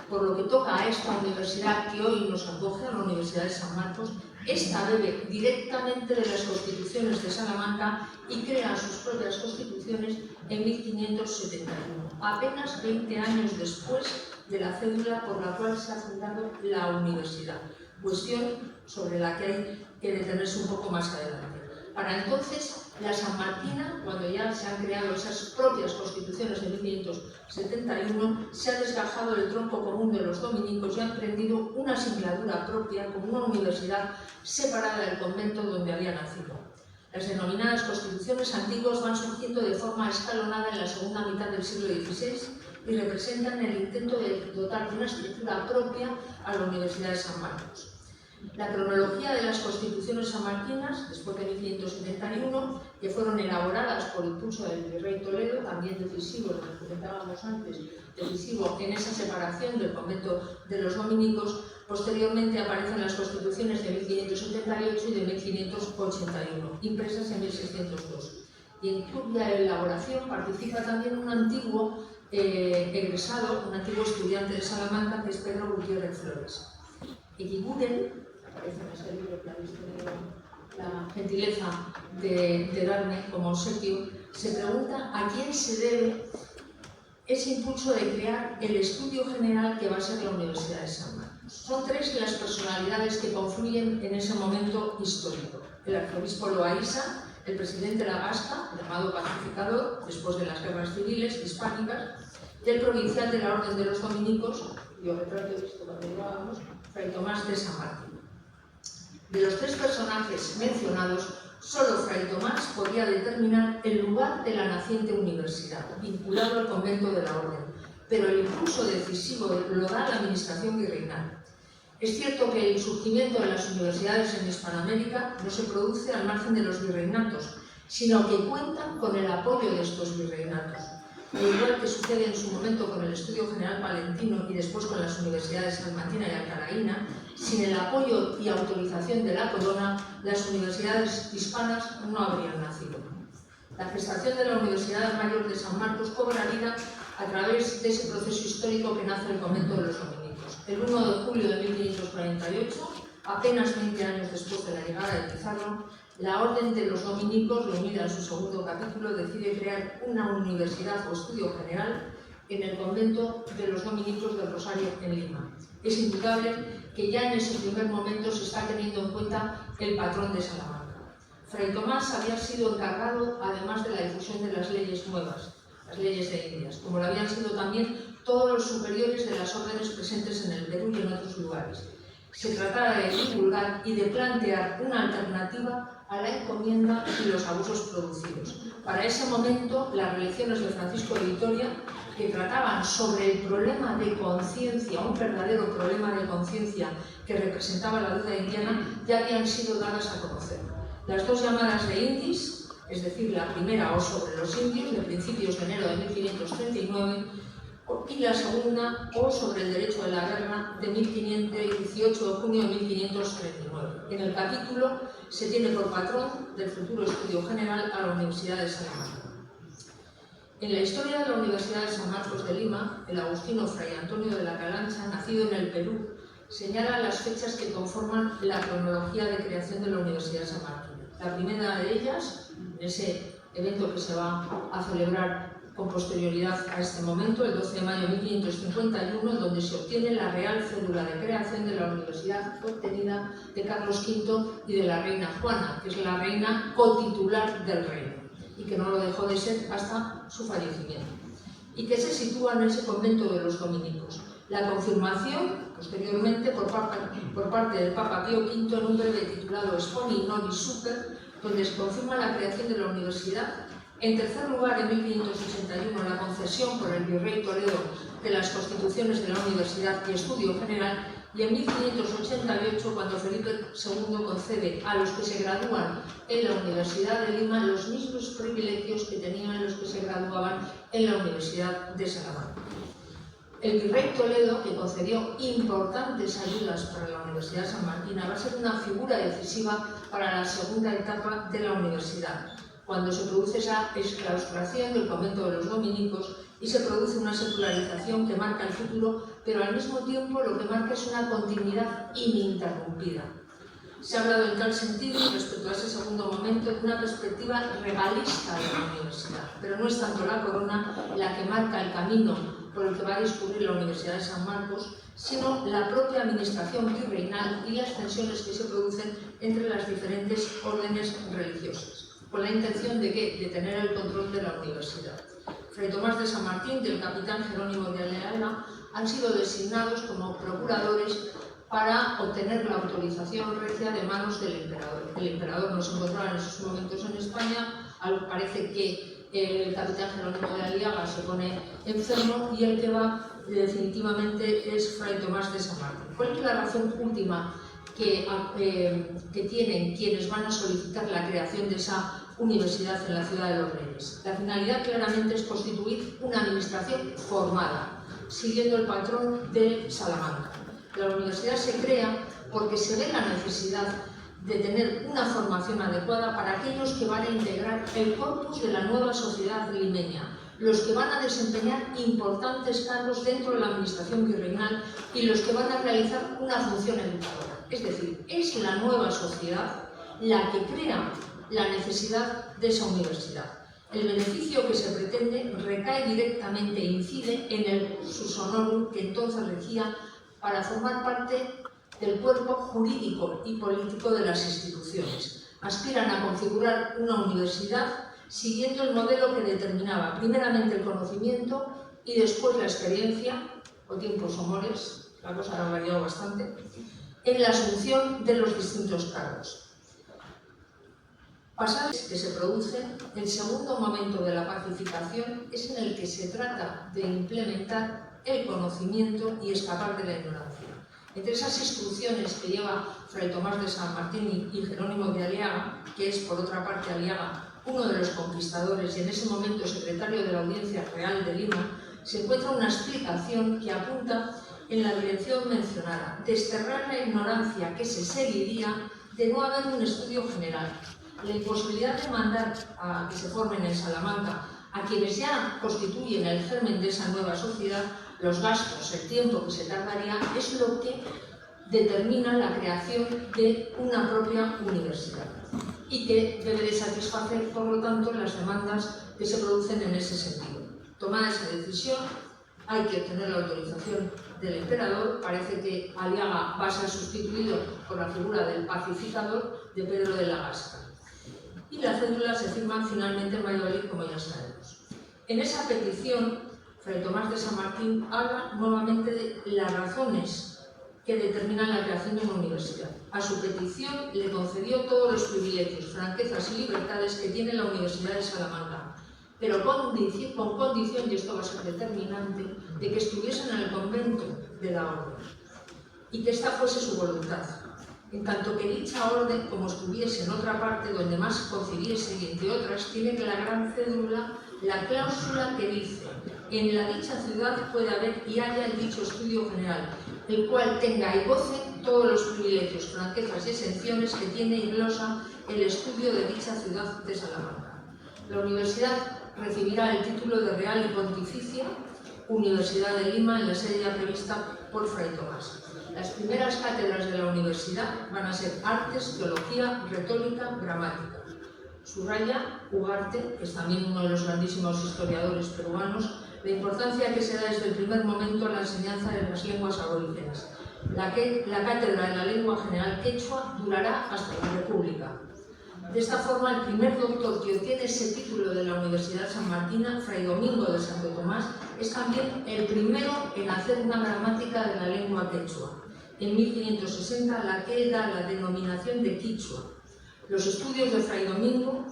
S3: Por lo que toca a esta universidad que hoy nos acoge, a la Universidad de San Marcos, esta bebe directamente de las constituciones de Salamanca y crea sus propias constituciones en 1571, apenas 20 años después de la cédula por la cual se ha fundado la universidad, cuestión sobre la que hay que detenerse un poco más adelante. Para entonces, la sanmarquina, cuando ya se han creado esas propias constituciones de 1571, se ha desgajado del tronco común de los dominicos y ha emprendido una singladura propia como una universidad separada del convento donde había nacido. Las denominadas constituciones antiguas van surgiendo de forma escalonada en la segunda mitad del siglo XVI y representan el intento de dotar de una estructura propia a la Universidad de San Marcos. La cronología de las constituciones sanmarquinas, después de 1571, que fueron elaboradas por impulso del virrey Toledo, también decisivo, lo que comentábamos antes, decisivo en esa separación del convento de los dominicos, posteriormente aparecen las constituciones de 1578 y de 1581, impresas en 1602. Y en cuya elaboración participa también un antiguo egresado, un antiguo estudiante de Salamanca, que es Pedro Gutiérrez Flores. Eguiguren, aparece en ese libro que habéis tenido la gentileza de darme como obsequio, se pregunta a quién se debe ese impulso de crear el estudio general que va a ser la Universidad de San Marcos. Son tres las personalidades que confluyen en ese momento histórico. El arzobispo Loaysa, el presidente Lagasca, llamado pacificador después de las guerras civiles hispánicas, y el provincial de la Orden de los Dominicos, yo retrato esto cuando lo hagamos, Fray Tomás de San Martín. De los tres personajes mencionados, solo Fray Tomás podía determinar el lugar de la naciente universidad, vinculado al convento de la Orden, pero el impulso decisivo lo da la administración virreinal. Es cierto que el surgimiento de las universidades en Hispanoamérica no se produce al margen de los virreinatos, sino que cuentan con el apoyo de estos virreinatos. Al igual que sucede en su momento con el Estudio General Palentino y después con las universidades salmantina y alcalaína, sin el apoyo y autorización de la corona, las universidades hispanas no habrían nacido. La gestación de la Universidad Mayor de San Marcos cobra vida a través de ese proceso histórico que nace el convento de los dominicos. El 1 de julio de 1548, apenas 20 años después de la llegada de Pizarro, la Orden de los Dominicos, reunida en su segundo capítulo, decide crear una universidad o estudio general en el convento de los Dominicos del Rosario en Lima. Es indudable que ya en ese primer momento se está teniendo en cuenta el patrón de Salamanca. Fray Tomás había sido encargado, además de la difusión de las leyes nuevas, las leyes de Indias, como lo habían sido también todos los superiores de las órdenes presentes en el Perú y en otros lugares. Se trataba de divulgar y de plantear una alternativa a la encomienda y los abusos producidos. Para ese momento, las relecciones de Francisco de Vitoria, que trataban sobre el problema de conciencia, un verdadero problema de conciencia que representaba la duda indiana, ya habían sido dadas a conocer. Las dos llamadas de Indis, es decir, la primera o sobre los indios, de principios de enero de 1539, y la segunda, o sobre el derecho de la guerra, de 18 de junio de 1539. En el capítulo se tiene por patrón del futuro estudio general a la Universidad de Salamanca. En la historia de la Universidad de San Marcos de Lima, el agustino Fray Antonio de la Calancha, nacido en el Perú, señala las fechas que conforman la cronología de creación de la Universidad de San Martín. La primera de ellas, en ese evento que se va a celebrar con posterioridad a este momento, el 12 de mayo de 1551, donde se obtiene la real cédula de creación de la universidad obtenida de Carlos V y de la reina Juana, que es la reina cotitular del reino, y que no lo dejó de ser hasta su fallecimiento, y que se sitúa en ese convento de los dominicos. La confirmación, posteriormente, por parte del Papa Pío V en un breve titulado Exponi Nobis Super, donde se confirma la creación de la universidad. En tercer lugar, en 1581, la concesión por el virrey Toledo de las constituciones de la Universidad y Estudio General, y en 1588, cuando Felipe II concede a los que se gradúan en la Universidad de Lima los mismos privilegios que tenían los que se graduaban en la Universidad de Salamanca. El virrey Toledo, que concedió importantes ayudas para la Universidad sanmarquina, va a ser una figura decisiva para la segunda etapa de la universidad, cuando se produce esa exclaustración del convento de los dominicos y se produce una secularización que marca el futuro, pero al mismo tiempo lo que marca es una continuidad ininterrumpida. Se ha hablado en tal sentido, respecto a ese segundo momento, de una perspectiva regalista de la universidad, pero no es tanto la corona la que marca el camino por el que va a discurrir la Universidad de San Marcos, sino la propia administración virreinal y las tensiones que se producen entre las diferentes órdenes religiosas, con la intención de ¿qué? De tener el control de la universidad. Fray Tomás de San Martín y el capitán Jerónimo de Ayala han sido designados como procuradores para obtener la autorización regia de manos del emperador. El emperador no se encontraba en esos momentos en España, parece que el capitán Jerónimo de Aliaga se pone enfermo y el que va definitivamente es Fray Tomás de San Martín. ¿Cuál es la razón última que tienen quienes van a solicitar la creación de esa universidad en la Ciudad de los Reyes? La finalidad claramente es constituir una administración formada, siguiendo el patrón de Salamanca. La universidad se crea porque se ve la necesidad de tener una formación adecuada para aquellos que van a integrar el corpus de la nueva sociedad limeña, los que van a desempeñar importantes cargos dentro de la administración virreinal y los que van a realizar una función educadora. Es decir, es la nueva sociedad la que crea la necesidad de esa universidad. El beneficio que se pretende recae directamente e incide en el cursus honorum que entonces regía para formar parte del cuerpo jurídico y político de las instituciones. Aspiran a configurar una universidad siguiendo el modelo que determinaba primeramente el conocimiento y después la experiencia, o tiempos o mores, la cosa ha variado bastante, en la asunción de los distintos cargos. Pasado que se produce, el segundo momento de la pacificación es en el que se trata de implementar el conocimiento y escapar de la ignorancia. Entre esas instrucciones que lleva Fray Tomás de San Martín y Jerónimo de Aliaga, que es por otra parte Aliaga uno de los conquistadores y en ese momento secretario de la Audiencia Real de Lima, se encuentra una explicación que apunta en la dirección mencionada: desterrar la ignorancia que se seguiría de no haber un estudio general. La imposibilidad de mandar a que se formen en Salamanca a quienes ya constituyen el germen de esa nueva sociedad, los gastos, el tiempo que se tardaría, es lo que determina la creación de una propia universidad y que debe de satisfacer, por lo tanto, las demandas que se producen en ese sentido. Tomada esa decisión, hay que obtener la autorización del emperador. Parece que Aliaga va a ser sustituido por la figura del pacificador de Pedro de la Gasca. Y la cédula se firma finalmente en Valladolid, como ya sabemos. En esa petición, Fray Tomás de San Martín habla nuevamente de las razones que determinan la creación de una universidad. A su petición le concedió todos los privilegios, franquezas y libertades que tiene la Universidad de Salamanca, pero con condición, y esto va a ser determinante, de que estuviesen en el convento de la orden y que esta fuese su voluntad. En tanto que dicha orden, como estuviese en otra parte donde más concibiese y entre otras, tiene que la gran cédula la cláusula que dice: en la dicha ciudad puede haber y haya el dicho estudio general, el cual tenga y goce todos los privilegios, franquezas y exenciones que tiene y glosa el estudio de dicha ciudad de Salamanca. La universidad recibirá el título de Real y Pontificia Universidad de Lima en la sede ya prevista por Fray Tomás. Las primeras cátedras de la universidad van a ser Artes, Teología, Retórica, Gramática. Subraya Ugarte, que es también uno de los grandísimos historiadores peruanos, la importancia que se da desde el primer momento a la enseñanza de las lenguas aborígenes. La cátedra de la lengua general quechua durará hasta la República. De esta forma, el primer doctor que obtiene ese título de la Universidad Sanmartina, Fray Domingo de Santo Tomás, es también el primero en hacer una gramática de la lengua quechua. En 1560, la que da la denominación de quichua. Los estudios de Fray Domingo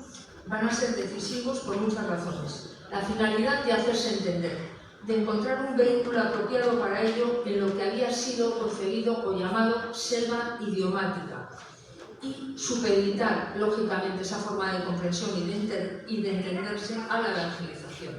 S3: van a ser decisivos por muchas razones. La finalidad de hacerse entender, de encontrar un vehículo apropiado para ello en lo que había sido concebido o llamado selva idiomática, y supeditar, lógicamente, esa forma de comprensión y de entenderse a la evangelización.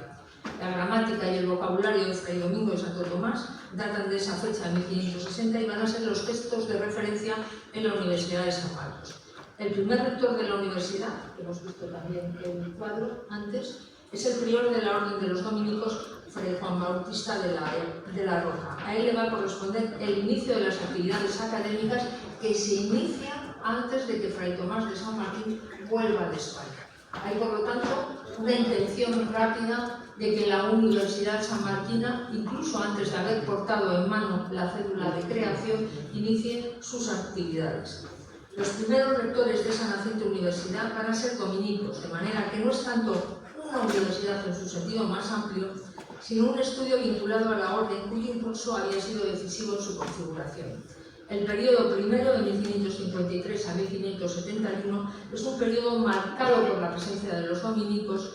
S3: La gramática y el vocabulario de Fray Domingo de Santo Tomás datan de esa fecha, 1560, y van a ser los textos de referencia en la Universidad de San Marcos. El primer rector de la universidad, que hemos visto también en el cuadro antes, es el prior de la Orden de los Dominicos, Fray Juan Bautista de la Roca. A él le va a corresponder el inicio de las actividades académicas que se inician antes de que Fray Tomás de San Martín vuelva de España. Hay, por lo tanto, una intención rápida de que la Universidad sanmartina, incluso antes de haber portado en mano la cédula de creación, inicie sus actividades. Los primeros rectores de esa naciente universidad van a ser dominicos, de manera que no es tanto una universidad en su sentido más amplio, sino un estudio vinculado a la orden cuyo impulso había sido decisivo en su configuración. El periodo primero, de 1553 a 1571, es un periodo marcado por la presencia de los dominicos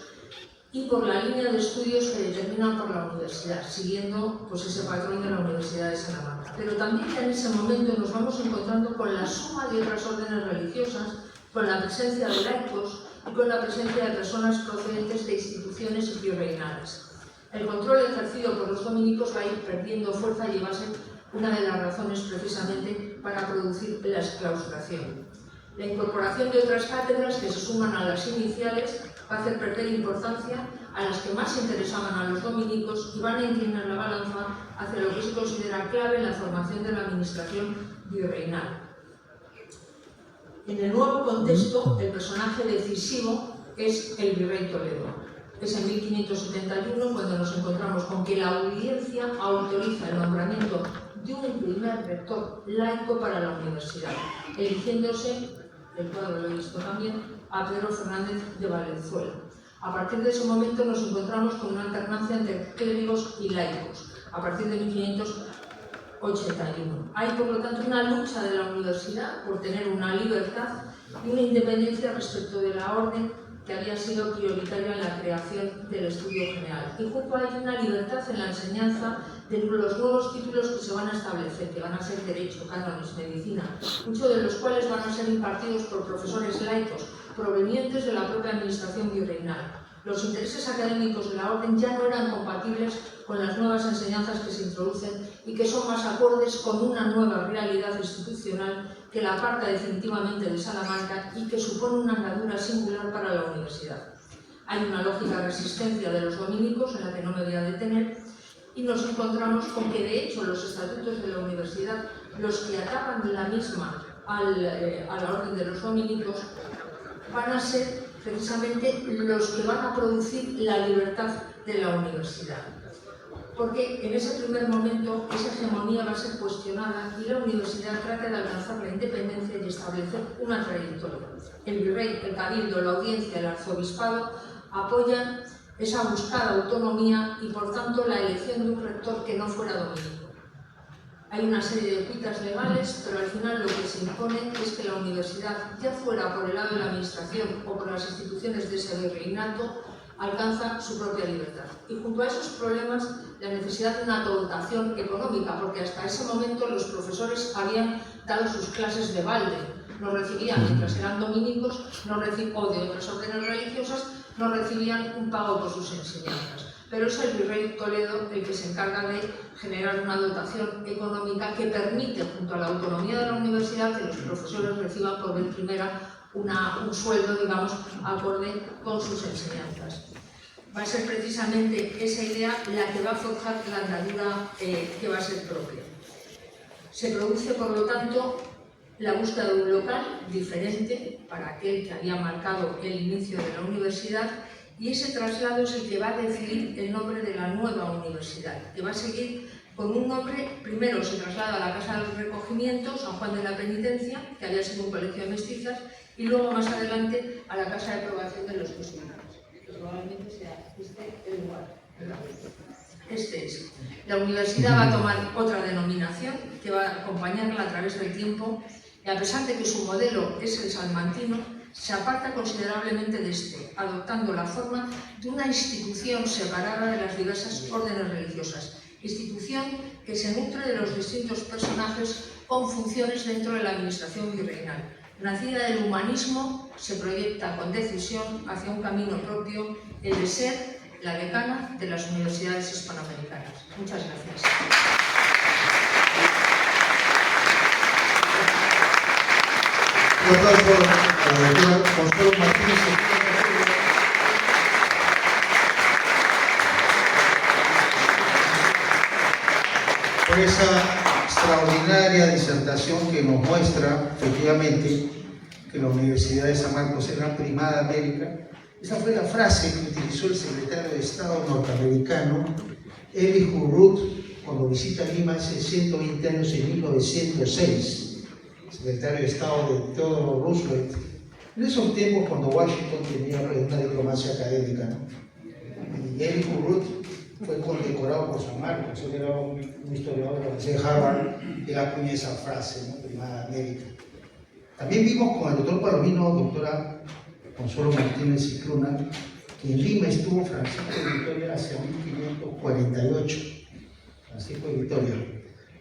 S3: y por la línea de estudios que determinan por la universidad, siguiendo ese patrón de la Universidad de Salamanca. Pero también en ese momento nos vamos encontrando con la suma de otras órdenes religiosas, con la presencia de laicos y con la presencia de personas procedentes de instituciones virreinales. El control ejercido por los dominicos va a ir perdiendo fuerza y va a ser una de las razones precisamente para producir la exclaustración. La incorporación de otras cátedras que se suman a las iniciales va a hacer perder importancia a las que más interesaban a los dominicos y van a inclinar la balanza hacia lo que se considera clave en la formación de la administración virreinal. En el nuevo contexto, el personaje decisivo es el virrey Toledo. Es en 1571 cuando nos encontramos con que la audiencia autoriza el nombramiento de un primer rector laico para la universidad, eligiéndose, el cuadro lo he visto también, a Pedro Fernández de Valenzuela. A partir de ese momento nos encontramos con una alternancia entre clérigos y laicos, a partir de 1581. Hay, por lo tanto, una lucha de la universidad por tener una libertad y una independencia respecto de la orden que había sido prioritaria en la creación del estudio general. Y junto a ello una libertad en la enseñanza de los nuevos títulos que se van a establecer, que van a ser Derecho, Cánones, Medicina, muchos de los cuales van a ser impartidos por profesores laicos provenientes de la propia administración virreinal. Los intereses académicos de la orden ya no eran compatibles con las nuevas enseñanzas que se introducen y que son más acordes con una nueva realidad institucional que la aparta definitivamente de Salamanca y que supone una andadura singular para la universidad. Hay una lógica resistencia de los dominicos en la que no me voy a detener y nos encontramos con que de hecho los estatutos de la universidad, los que atacan la misma a la orden de los dominicos, van a ser precisamente los que van a producir la libertad de la universidad. Porque en ese primer momento esa hegemonía va a ser cuestionada y la universidad trata de alcanzar la independencia y establecer una trayectoria. El virrey, el cabildo, la audiencia, el arzobispado apoyan esa buscada autonomía y por tanto la elección de un rector que no fuera dominico. Hay una serie de cuitas legales, pero al final lo que se impone es que la universidad, ya fuera por el lado de la administración o por las instituciones de ese virreinato, alcanza su propia libertad. Y junto a esos problemas, la necesidad de una dotación económica, porque hasta ese momento los profesores habían dado sus clases de balde, no recibían, mientras eran dominicos, o de otras órdenes religiosas, no recibían un pago por sus enseñanzas. Pero es el virrey Toledo el que se encarga de generar una dotación económica que permite, junto a la autonomía de la universidad, que los profesores reciban por vez primera un sueldo, digamos, acorde con sus enseñanzas. Va a ser precisamente esa idea la que va a forjar la andadura que va a ser propia. Se produce, por lo tanto, la búsqueda de un local diferente para aquel que había marcado el inicio de la universidad, y ese traslado es el que va a decidir el nombre de la nueva universidad, que va a seguir con un nombre. Primero se traslada a la Casa de los Recogimientos, San Juan de la Penitencia, que había sido un colegio de mestizas, y luego más adelante a la Casa de Probación de los Jesuitas, que probablemente sea este el lugar. Este es. La universidad va a tomar otra denominación que va a acompañarla a través del tiempo, y a pesar de que su modelo es el salmantino, se aparta considerablemente de este, adoptando la forma de una institución separada de las diversas órdenes religiosas, institución que se nutre de los distintos personajes con funciones dentro de la administración virreinal. Nacida del humanismo, se proyecta con decisión hacia un camino propio, el de ser la decana de las universidades hispanoamericanas. Muchas gracias.
S1: Consuelo Martínez. Por esa extraordinaria disertación que nos muestra efectivamente que la Universidad de San Marcos es la primada de América. Esa fue la frase que utilizó el secretario de Estado norteamericano Eli Hurut cuando visita Lima hace 120 años en 1906. Secretario de Estado de Theodore Roosevelt, en esos tiempos cuando Washington tenía una diplomacia académica, ¿no? Y Eli Hurut fue condecorado por San Marcos, él era un historiador de Harvard, que acuñó esa frase, ¿no? Primada América. También vimos con el doctor Palomino, doctora Consuelo Martínez Cicluna, que en Lima estuvo Francisco de Vitoria hacia 1548, Francisco de Vitoria.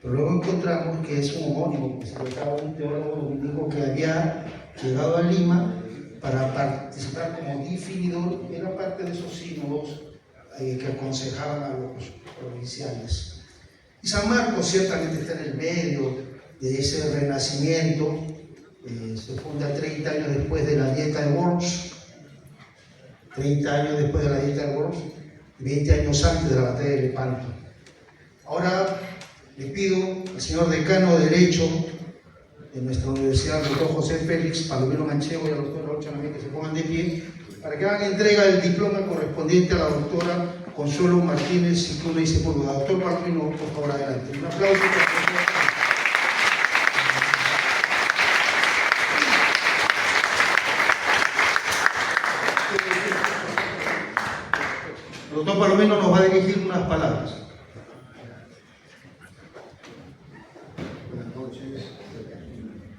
S1: Pero luego encontramos que es un homónimo que se trataba de un teólogo dominico que había llegado a Lima para participar como definidor, era parte de esos sínodos que aconsejaban a los provinciales. Y San Marcos ciertamente está en el medio de ese renacimiento, se funda 30 años después de la Dieta de Worms, 30 años después de la dieta de Worms y 20 años antes de la batalla de Lepanto. Ahora le pido al señor decano de Derecho de nuestra universidad, el doctor José Félix Palomino Manchego, y al doctor Raúl Chanamé, que se pongan de pie para que hagan entrega del diploma correspondiente a la doctora Consuelo Martínez Cicluna y Sepúlveda. Doctor Palomino, por favor, adelante. Un aplauso para el doctor. El doctor Palomino nos va a dirigir unas palabras.
S4: Buenas noches.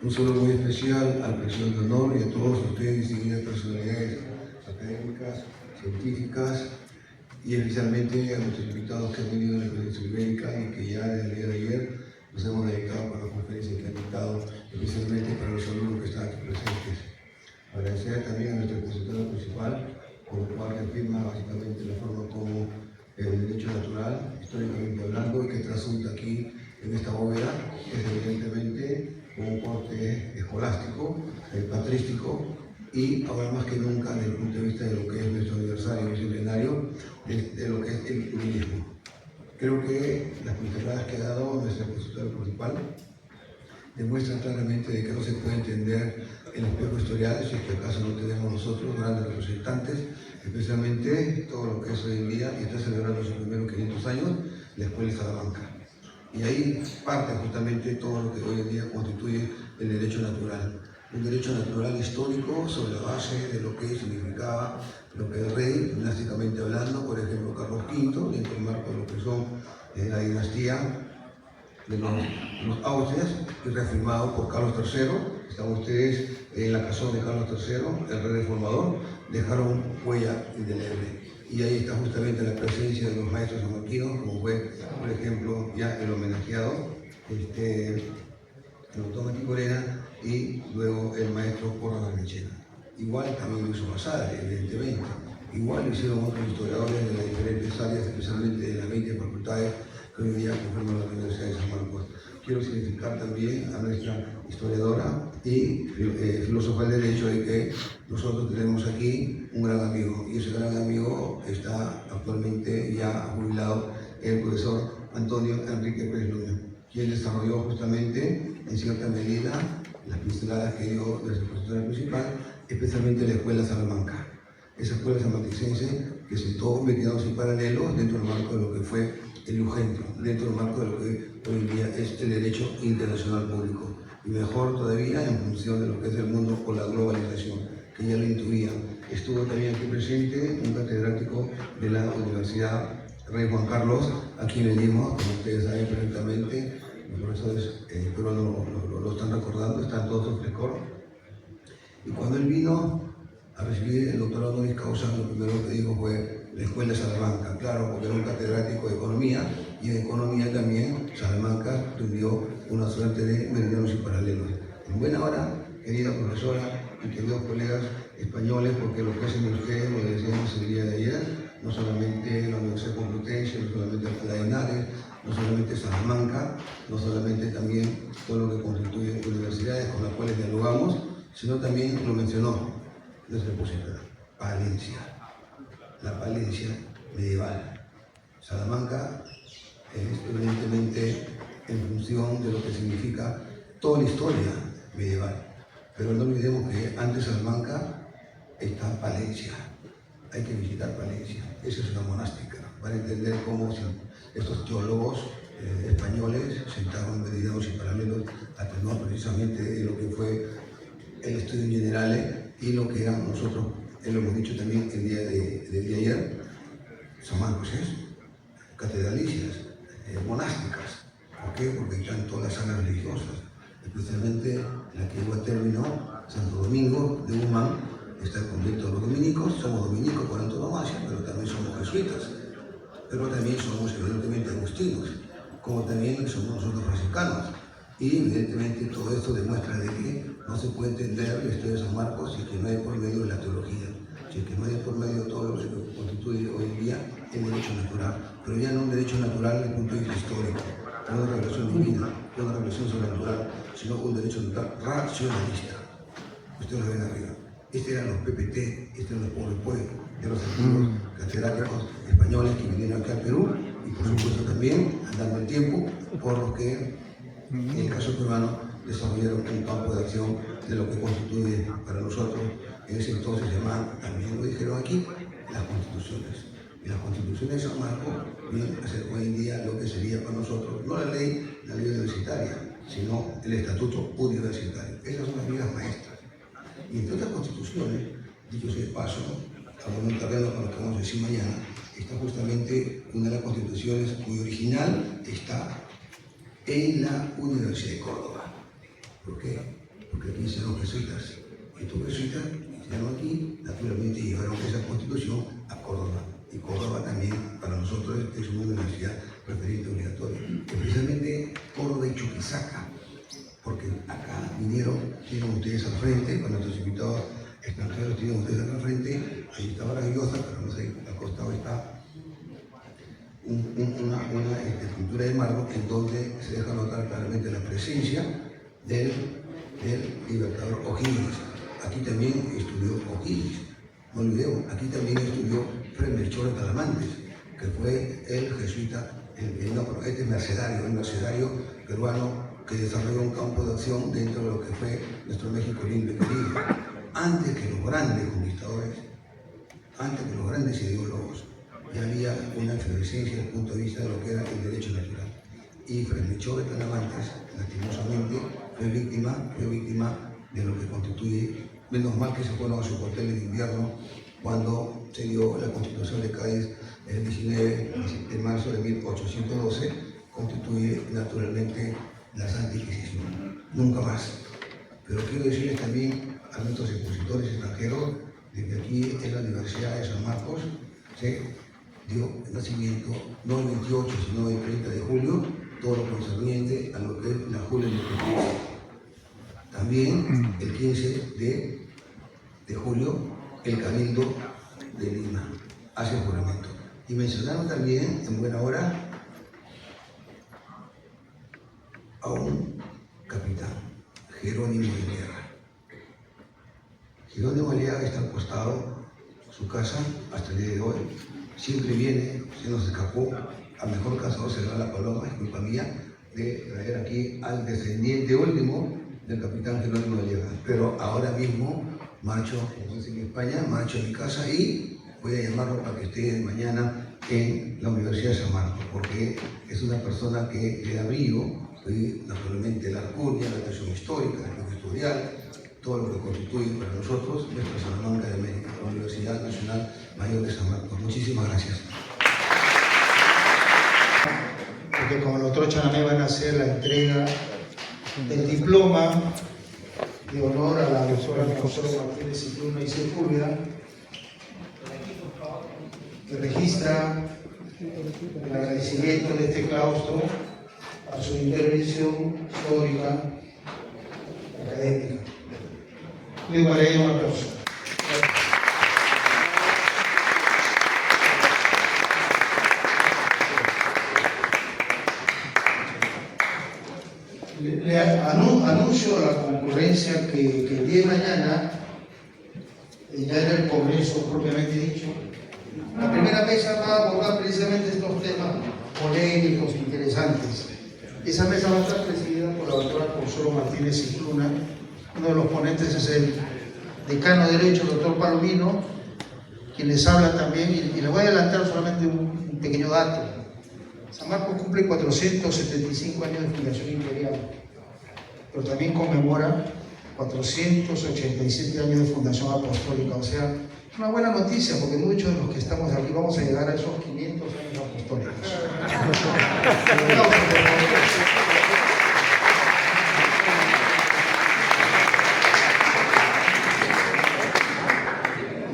S4: Un saludo muy especial al presidente de honor y a todos ustedes, distinguidas personalidades académicas, científicas, y especialmente a nuestros invitados que han venido de la península ibérica y que ya desde el día de ayer nos hemos dedicado para la conferencia que han dictado, especialmente para los alumnos que están aquí presentes. Agradecer también a nuestro expositor principal, con lo cual afirma básicamente la forma como el derecho natural, históricamente hablando, y que trasunta aquí en esta bóveda, es evidentemente un corte escolástico, patrístico, y ahora más que nunca desde el punto de vista de lo que es nuestro aniversario bicentenario, de lo que es el iluminismo. Creo que las pinceladas que ha dado nuestra expositora principal demuestran claramente de que no se puede entender el espejo historial si es que acaso no tenemos nosotros grandes representantes, especialmente todo lo que es hoy en día y está celebrando sus primeros 500 años, la Escuela de Salamanca. Y ahí parte justamente todo lo que hoy en día constituye el derecho natural. Un derecho natural histórico sobre la base de lo que significaba lo que el rey, dinásticamente hablando, por ejemplo Carlos V, dentro del marco de lo que son la dinastía de los Austrias, y reafirmado por Carlos III. Están ustedes en la casona de Carlos III, el rey reformador, dejaron huella indeleble. Y ahí está justamente la presencia de los maestros samarquinos, como fue, por ejemplo, ya el homenajeado, el doctor Maticorena, y luego el maestro Porra Barnechea. Igual también lo hizo Basadre, evidentemente. Igual lo hicieron otros historiadores de las diferentes áreas, especialmente de las 20 facultades que hoy en día conforman la Universidad de San Marcos. Quiero significar también a nuestra historiadora y filósofa del derecho de que nosotros tenemos aquí un gran amigo, y ese gran amigo está actualmente ya jubilado, el profesor Antonio Enrique Pérez Luna, quien desarrolló justamente en cierta medida las pinceladas que dio nuestra profesora principal, especialmente la Escuela Salamanca. Esa escuela salamanquense que sentó mediados y paralelos dentro del marco de lo que fue el UGENTO, dentro del marco de lo que hoy en día es el derecho internacional público, y mejor todavía en función de lo que es el mundo con la globalización, que ya lo intuían. Estuvo también aquí presente un catedrático de la Universidad Rey Juan Carlos, a quien le dimos, como ustedes saben perfectamente, los profesores pero lo están recordando, están todos en frescor. Y cuando él vino a recibir el doctorado honoris causa, lo primero que dijo fue la Escuela de Salamanca, claro, porque era un catedrático de economía, y en economía también Salamanca rindió una suerte de meridianos y paralelos. En buena hora, querida profesora y queridos colegas españoles, porque lo que hacen ustedes, lo decíamos el día de ayer, no solamente la Universidad Complutense, no solamente Alcalá de Henares, no solamente Salamanca, no solamente también todo lo que constituye universidades con las cuales dialogamos, sino también lo mencionó nuestra expositora, Palencia, la Palencia medieval. Salamanca es evidentemente en función de lo que significa toda la historia medieval, pero no olvidemos que antes de Salamanca está Palencia. Hay que visitar Palencia, esa es una monástica, para entender cómo estos teólogos españoles sentaron meridianos y paralelos a tenor precisamente de lo que fue el estudio en general y lo que éramos nosotros, lo hemos dicho también el día de ayer, San Marcos catedralicias, monásticas. ¿Por qué? Porque están todas las salas religiosas, especialmente la que llegó a término, Santo Domingo de Guzmán, está el convento de los dominicos. Somos dominicos por antonomasia, pero también somos jesuitas, pero también somos evidentemente agustinos, como también somos nosotros franciscanos. Y evidentemente todo esto demuestra de que no se puede entender la historia de San Marcos si es que no hay por medio de la teología, si es que no hay por medio de todo lo que constituye hoy en día el derecho natural, pero ya no un derecho natural desde el punto de vista histórico, no una revelación divina, no una revelación sobrenatural, sino un derecho natural racionalista. Ustedes lo ven arriba. Estos eran los PPT, estos eran los pueblos, de los antiguos catedráticos españoles que vinieron acá al Perú y por supuesto también, andando el tiempo, por los que en el caso peruano desarrollaron un campo de acción de lo que constituye para nosotros, en ese entonces se llamaban, también lo dijeron aquí, las constituciones. Y las constituciones de San Marcos vienen a ser hoy en día lo que sería para nosotros, no la ley universitaria, sino el estatuto universitario. Esas son las vidas maestras. Y entre otras constituciones, dicho sea de paso, hablando en un terreno con lo que vamos a decir mañana, está justamente una de las constituciones cuyo original está en la Universidad de Córdoba. ¿Por qué? Porque aquí hicieron jesuitas. Estos jesuitas hicieron aquí, naturalmente llevaron esa constitución a Córdoba. Y Córdoba también para nosotros es una universidad preferente obligatoria. Especialmente Córdoba y Chuquisaca, porque acá tienen ustedes al frente, con nuestros invitados extranjeros tienen ustedes al frente, ahí está Vargas, pero no sé, al costado está una escultura de mármol en donde se deja notar claramente la presencia del libertador O'Higgins. Aquí también estudió O'Higgins, no olvidemos, aquí también estudió Fray Melchor de Talamantes, que fue el jesuita, el mercedario peruano que desarrolló un campo de acción dentro de lo que fue nuestro México lindo y querido. Antes que los grandes conquistadores, antes que los grandes ideólogos, ya había una efervescencia desde el punto de vista de lo que era el derecho natural. Y Fray Melchor de Talamantes, lastimosamente, fue víctima de lo que constituye, menos mal que se fueron a su cuartel de invierno cuando se dio la Constitución de Cádiz el 19 de marzo de 1812, constituye naturalmente la Santa Inquisición. Nunca más. Pero quiero decirles también a nuestros expositores extranjeros de que aquí en la Universidad de San Marcos se dio el nacimiento, no el 28, sino el 30 de julio, todo lo concerniente a lo que es la Julia de Cultura. También el 15 de julio, el Cabildo de Lima hace juramento. Y mencionaron también, en buena hora, a un capitán, Jerónimo de Aliaga. Jerónimo de Aliaga está al costado, su casa, hasta el día de hoy. Siempre viene, se nos escapó, al mejor cazador será la paloma, es culpa mía, de traer aquí al descendiente último del capitán Jerónimo de Aliaga. Pero ahora mismo marcho, como dicen en España, marcho a mi casa y voy a llamarlo para que esté mañana en la Universidad de San Marcos, porque es una persona que le da brío, naturalmente la alcurnia, la atención histórica, la historial, todo lo que constituye para nosotros nuestra Salamanca de América, la Universidad Nacional Mayor de San Marcos. Muchísimas gracias.
S1: Porque como los Trochané van a hacer la entrega del diploma de honor a la doctora Consuelo Martínez Cicluna y Sepúlveda, que registra el agradecimiento de este claustro a su intervención histórica académica. Le daré un aplauso. Le anuncio a la concurrencia que el día de mañana, ya en el Congreso propiamente dicho, la primera mesa va a abordar precisamente estos temas polémicos, interesantes. Esa mesa va a estar presidida por la doctora Consuelo Martínez Cicluna. Uno de los ponentes es el decano de Derecho, el doctor Palomino, quien les habla también, y les voy a adelantar solamente un pequeño dato. San Marcos cumple 475 años de fundación imperial, pero también conmemora 487 años de fundación apostólica. O sea, es una buena noticia, porque muchos de los que estamos aquí vamos a llegar a esos 500 años apostólicos.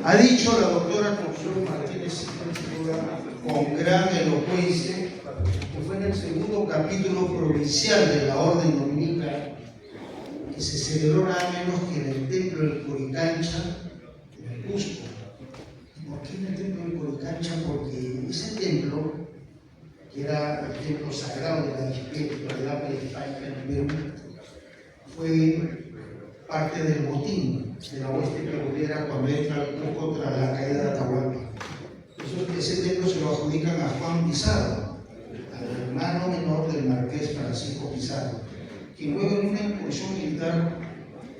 S1: Ha dicho la doctora Consuelo Martínez con gran elocuencia que fue en el segundo capítulo provincial de la Orden Dominica que se celebró nada menos que en el templo del Coricancha, en el Cusco. ¿Por qué en el templo del Coricancha? Porque ese templo, que era el templo sagrado de la espiritualidad prehispánica en Perú, fue parte del botín de la hueste peruviana cuando entra al Cusco tras la caída de Atahualpa. Ese templo se lo adjudican a Juan Pizarro, al hermano menor del marqués Francisco Pizarro, quien luego en una incursión militar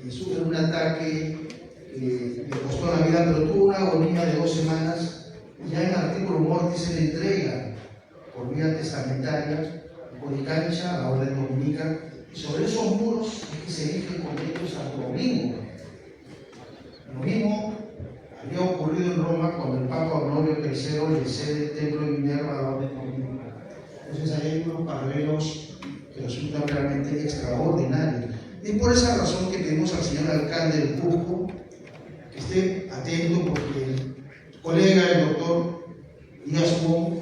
S1: sufre un ataque le costó la vida, pero tuvo una agonía de 2 semanas y ya en artículo mortis se le entrega por vía testamentaria Coricancha a la orden dominica, y sobre esos muros es que se erige el convento de Santo Domingo. Lo mismo había ocurrido en Roma cuando el Papa Honorio III le cede el templo de Minerva a la orden dominica. Entonces ahí hay unos paralelos que resultan realmente extraordinarios. Es por esa razón que pedimos al señor alcalde del Cusco que esté atento, porque el colega, el doctor Díaz Wong,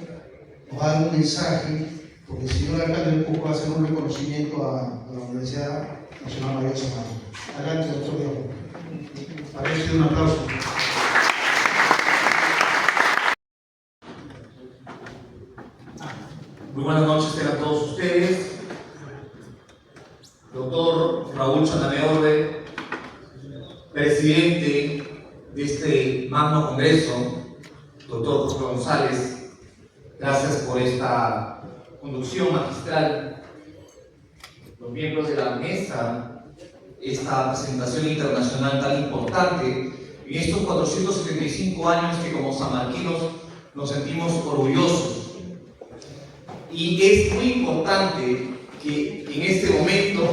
S1: nos va a dar un mensaje, porque el señor alcalde del Cusco va a hacer un reconocimiento a la Universidad Nacional Mayor de San Marcos. Adelante, doctor Díaz Wong. Para usted un aplauso.
S5: Muy buenas noches a todos ustedes. Doctor Raúl Chanameorde, presidente de este magno congreso, doctor Jorge González, gracias por esta conducción magistral. Los miembros de la mesa, esta presentación internacional tan importante en estos 475 años que como sanmarquinos nos sentimos orgullosos. Y es muy importante que en este momento,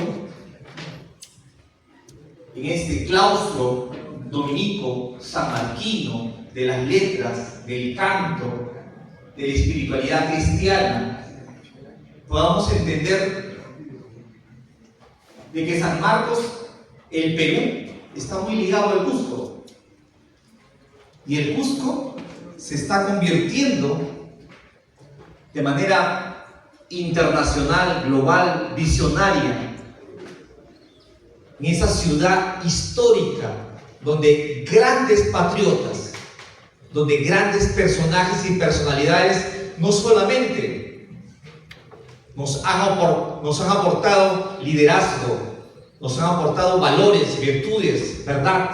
S5: en este claustro dominico sanmarquino de las letras, del canto, de la espiritualidad cristiana, podamos entender de que San Marcos, el Perú, está muy ligado al Cusco. Y el Cusco se está convirtiendo de manera internacional, global, visionaria, en esa ciudad histórica donde grandes patriotas, donde grandes personajes y personalidades no solamente nos han aportado liderazgo, nos han aportado valores, virtudes, verdad,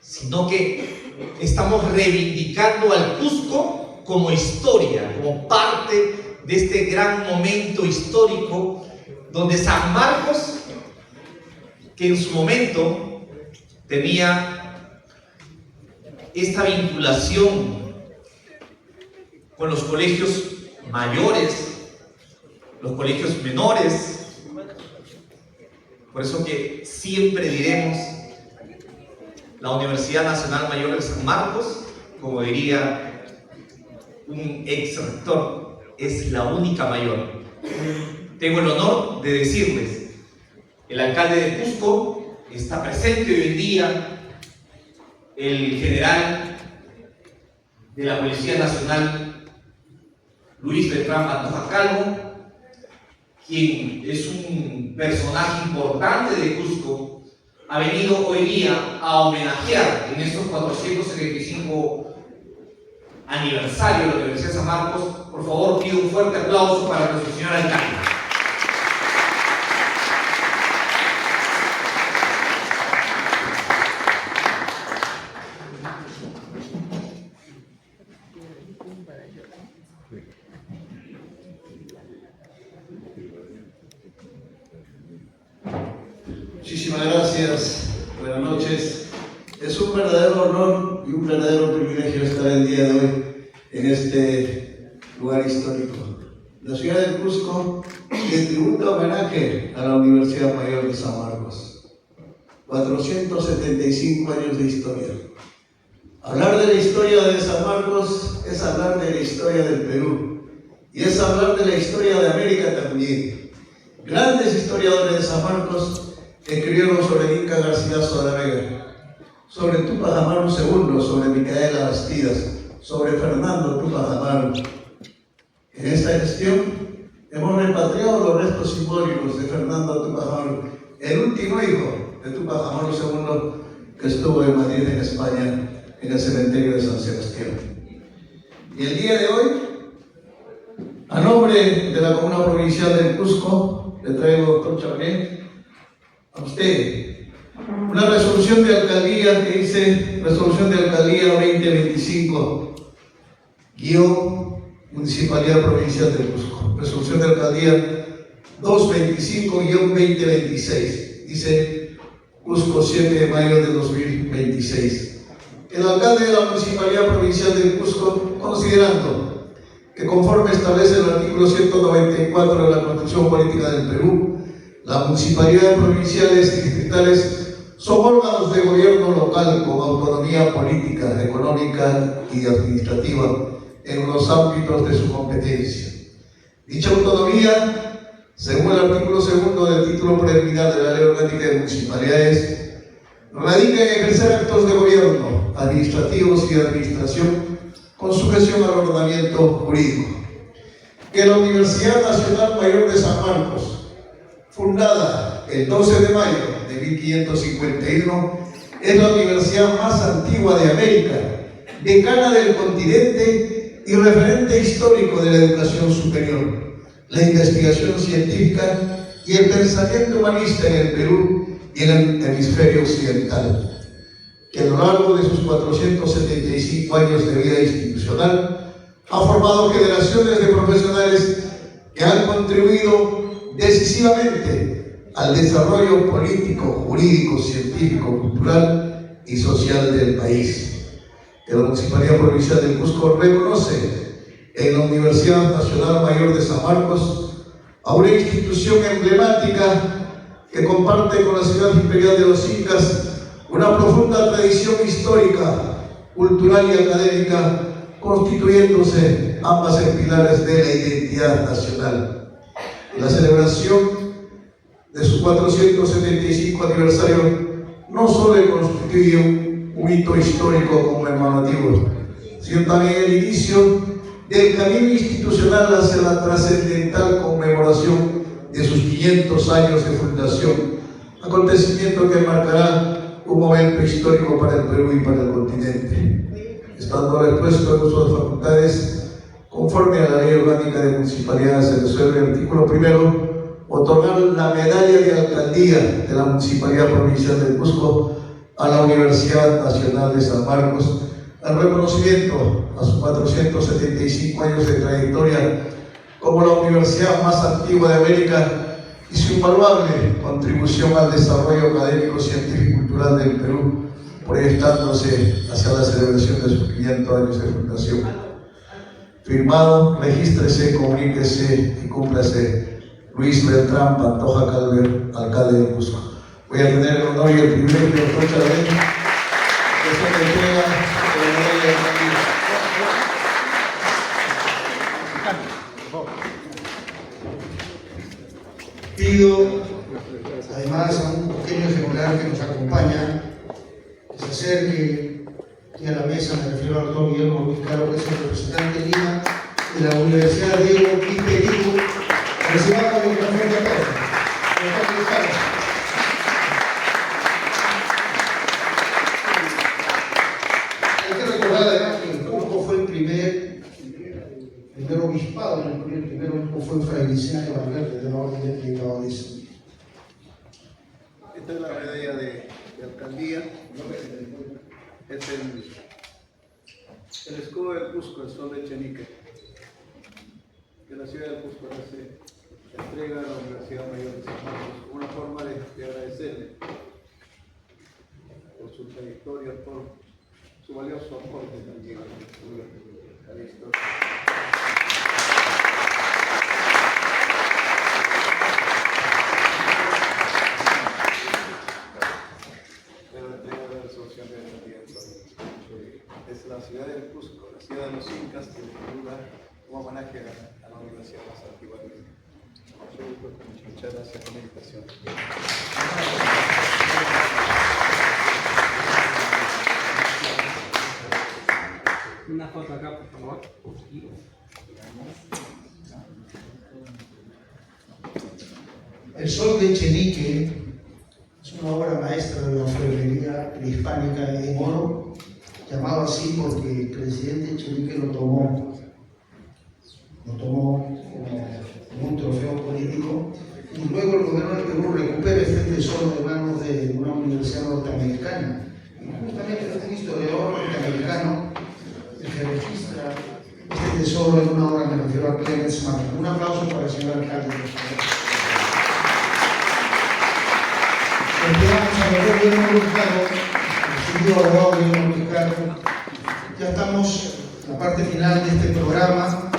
S5: sino que estamos reivindicando al Cusco como historia, como parte de este gran momento histórico donde San Marcos, que en su momento tenía esta vinculación con los colegios mayores, los colegios menores, por eso que siempre diremos la Universidad Nacional Mayor de San Marcos, como diría un ex rector, es la única mayor. Tengo el honor de decirles, el alcalde de Cusco está presente hoy en día, el general de la Policía Nacional, Luis Beltrán Pantoja Calvo, quien es un personaje importante de Cusco, ha venido hoy día a homenajear en estos 475 aniversario de la Universidad de San Marcos. Por favor, pido un fuerte aplauso para nuestro señor alcalde.
S6: Muchísimas gracias, buenas noches. Es un verdadero honor y un verdadero privilegio estar el día de hoy en este lugar histórico. La ciudad de Cusco le tributa homenaje a la Universidad Mayor de San Marcos. 475 años de historia. Hablar de la historia de San Marcos es hablar de la historia del Perú y es hablar de la historia de América también. Grandes historiadores de San Marcos escribieron sobre Inca Garcilaso de la Vega, sobre Túpac Amaru II, sobre Micaela Bastidas, sobre Fernando Túpac Amaru. En esta gestión hemos repatriado los restos simbólicos de Fernando Túpac Amaru, el último hijo de Túpac Amaru II que estuvo en Madrid, en España, en el cementerio de San Sebastián. Y el día de hoy, a nombre de la Comuna Provincial del Cusco, le traigo, doctor Chabré, a usted, Una resolución de alcaldía que dice resolución de alcaldía 2025 Municipalidad Provincial del Cusco. Resolución de alcaldía 225-2026. Dice Cusco, 7 de mayo de 2026. El alcalde de la Municipalidad Provincial del Cusco, considerando que conforme establece el artículo 194 de la Constitución Política del Perú, las municipalidades provinciales y distritales son órganos de gobierno local con autonomía política, económica y administrativa en los ámbitos de su competencia. Dicha autonomía, según el artículo 2 del título preliminar de la Ley Orgánica de Municipalidades, radica en ejercer actos de gobierno, administrativos y de administración con sujeción al ordenamiento jurídico. Que la Universidad Nacional Mayor de San Marcos, fundada el 12 de mayo de 1551, es la universidad más antigua de América, decana del continente y referente histórico de la educación superior, la investigación científica y el pensamiento humanista en el Perú y en el hemisferio occidental, que a lo largo de sus 475 años de vida institucional ha formado generaciones de profesionales que han contribuido decisivamente al desarrollo político, jurídico, científico, cultural y social del país. Que la Municipalidad Provincial del Cusco reconoce en la Universidad Nacional Mayor de San Marcos a una institución emblemática que comparte con la ciudad imperial de los Incas una profunda tradición histórica, cultural y académica, constituyéndose ambas en pilares de la identidad nacional. La celebración de su 475 aniversario no solo constituye un hito histórico conmemorativo, sino también el inicio del camino institucional hacia la trascendental conmemoración de sus 500 años de fundación, acontecimiento que marcará un momento histórico para el Perú y para el continente. Estando expuesto en uso de facultades, conforme a la Ley Orgánica de Municipalidades, se resuelve el artículo 1 otorgar la medalla de alcaldía de la Municipalidad Provincial del Cusco a la Universidad Nacional de San Marcos, en reconocimiento a sus 475 años de trayectoria como la universidad más antigua de América y su invaluable contribución al desarrollo académico, científico y cultural del Perú, proyectándose hacia la celebración de sus 500 años de fundación. Firmado, regístrese, comuníquese y cúmplase. Luis Beltrán Pantoja Calver, alcalde de Cusco. Voy a tener el honor y el privilegio de ser entrega de la medalla de alcaldía.
S1: Pido además a un pequeño ejemplar que nos acompaña, que se acerque aquí a la mesa. Me refiero al doctor Guillermo Luis Caro, que es el representante de Lima de la Universidad Diego Quispe. Recibamos el micrófono de todos. Hay que recordar además que el Cusco fue el primer obispado, el primer obispo fue Fray Liceario Valverde de la Orden de Cabaliza.
S6: Esta es la medalla de alcaldía. Es el escudo del Cusco, el sol de Chenique, que la ciudad del Cusco hace entrega a la Universidad Mayor de San Marcos, una forma de agradecerle por su trayectoria, por su valioso aporte también a la historia. Es la ciudad del Cusco, la ciudad de los Incas, que le saluda como homenaje a la universidad más antigua del mundo. Muchas gracias por la invitación.
S7: Una foto acá, por favor.
S1: El sol de Chenique es una obra maestra de la orfebrería prehispánica en oro, llamado así porque el presidente Chenique lo tomó como un trofeo político, y luego el gobierno del Perú recupera este tesoro de manos de una universidad norteamericana. Y justamente un historiador norteamericano el que registra este tesoro en una obra que me refiero a Clemens Martin. Un aplauso para el señor alcalde, por favor. Esperamos a ver bien ubicado, el señor abogado bien ubicado. Ya estamos en la parte final de este programa.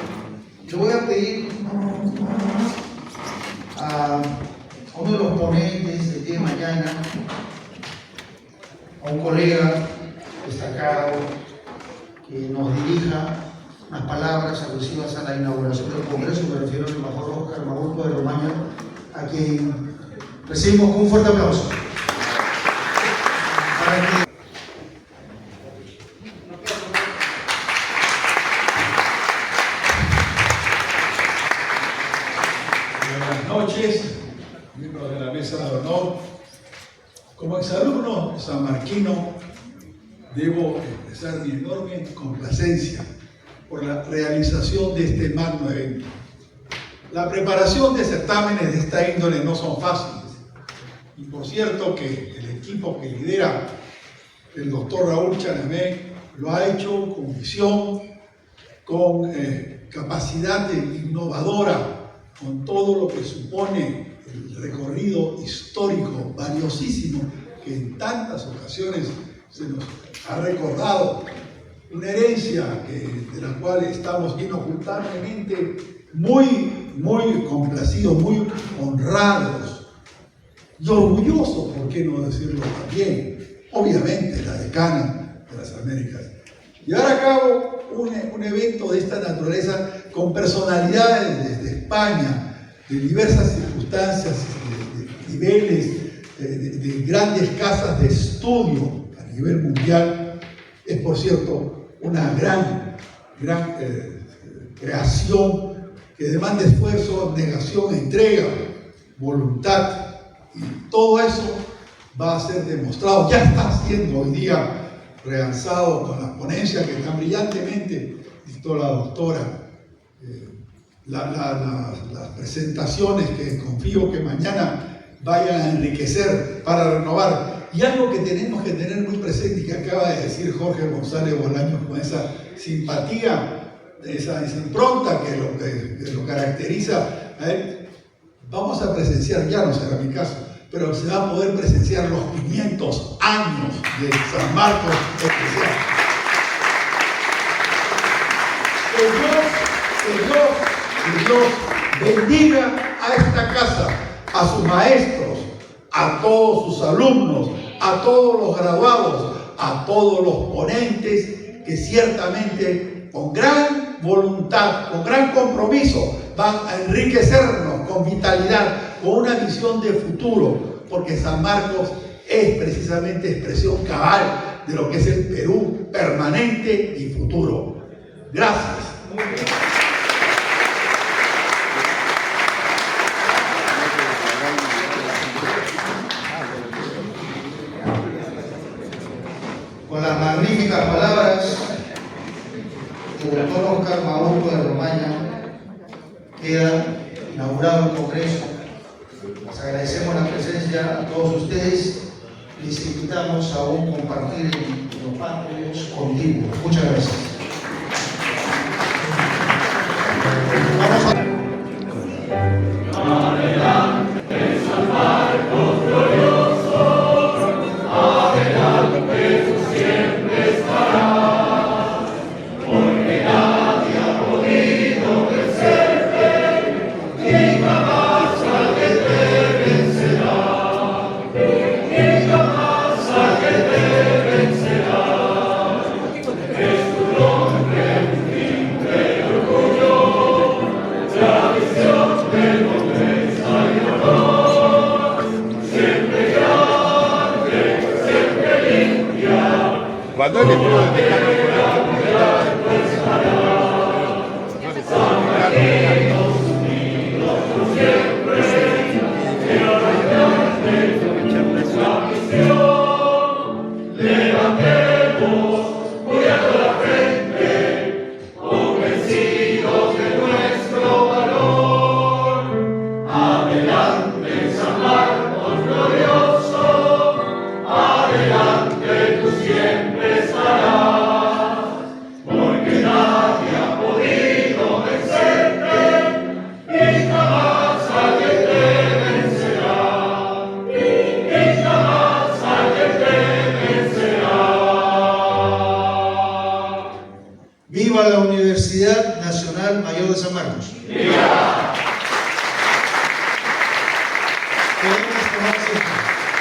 S1: Yo voy a pedir a uno de los ponentes del día de mañana, a un colega destacado, que nos dirija unas palabras alusivas a la inauguración del Congreso. Me refiero al embajador Óscar Maurto de Romaña, a quien recibimos con un fuerte aplauso.
S8: Buenas noches, miembros de la mesa de honor. Como exalumno sanmarquino, debo expresar mi enorme complacencia por la realización de este magno evento. La preparación de certámenes de esta índole no son fáciles. Y por cierto que el equipo que lidera el doctor Raúl Chanamé lo ha hecho con visión, con capacidad innovadora, con todo lo que supone el recorrido histórico valiosísimo que en tantas ocasiones se nos ha recordado, una herencia de la cual estamos inocultablemente muy complacidos, muy honrados y orgullosos, ¿por qué no decirlo también? Obviamente la decana de las Américas. Llevar a cabo un evento de esta naturaleza con personalidades desde España, de diversas circunstancias, de niveles, de grandes casas de estudio a nivel mundial, es por cierto una gran creación que demanda esfuerzo, abnegación, entrega, voluntad, y todo eso va a ser demostrado, ya está siendo hoy día realzado con la ponencia que tan brillantemente dictó la doctora, las presentaciones que confío que mañana vayan a enriquecer para renovar. Y algo que tenemos que tener muy presente y que acaba de decir Jorge González Bolaños con esa simpatía, esa impronta que lo caracteriza a él, vamos a presenciar, ya no será mi caso, pero se va a poder presenciar los 500 años de San Marcos especial. Que Dios bendiga a esta casa, a sus maestros, a todos sus alumnos, a todos los graduados, a todos los ponentes que ciertamente con gran voluntad, con gran compromiso van a enriquecernos con vitalidad, con una visión de futuro, porque San Marcos es precisamente expresión cabal de lo que es el Perú permanente y futuro. Gracias.
S1: Con las magníficas palabras del doctor Óscar Maurto de Romaña, queda inaugurado el Congreso. Les agradecemos la presencia a todos ustedes y les invitamos a un compartir en los patrios continuos. Muchas gracias. Vamos a...
S9: Cuando él estuvo de decano
S10: Adelante, San Marcos glorioso.
S1: Podemos tomar asiento.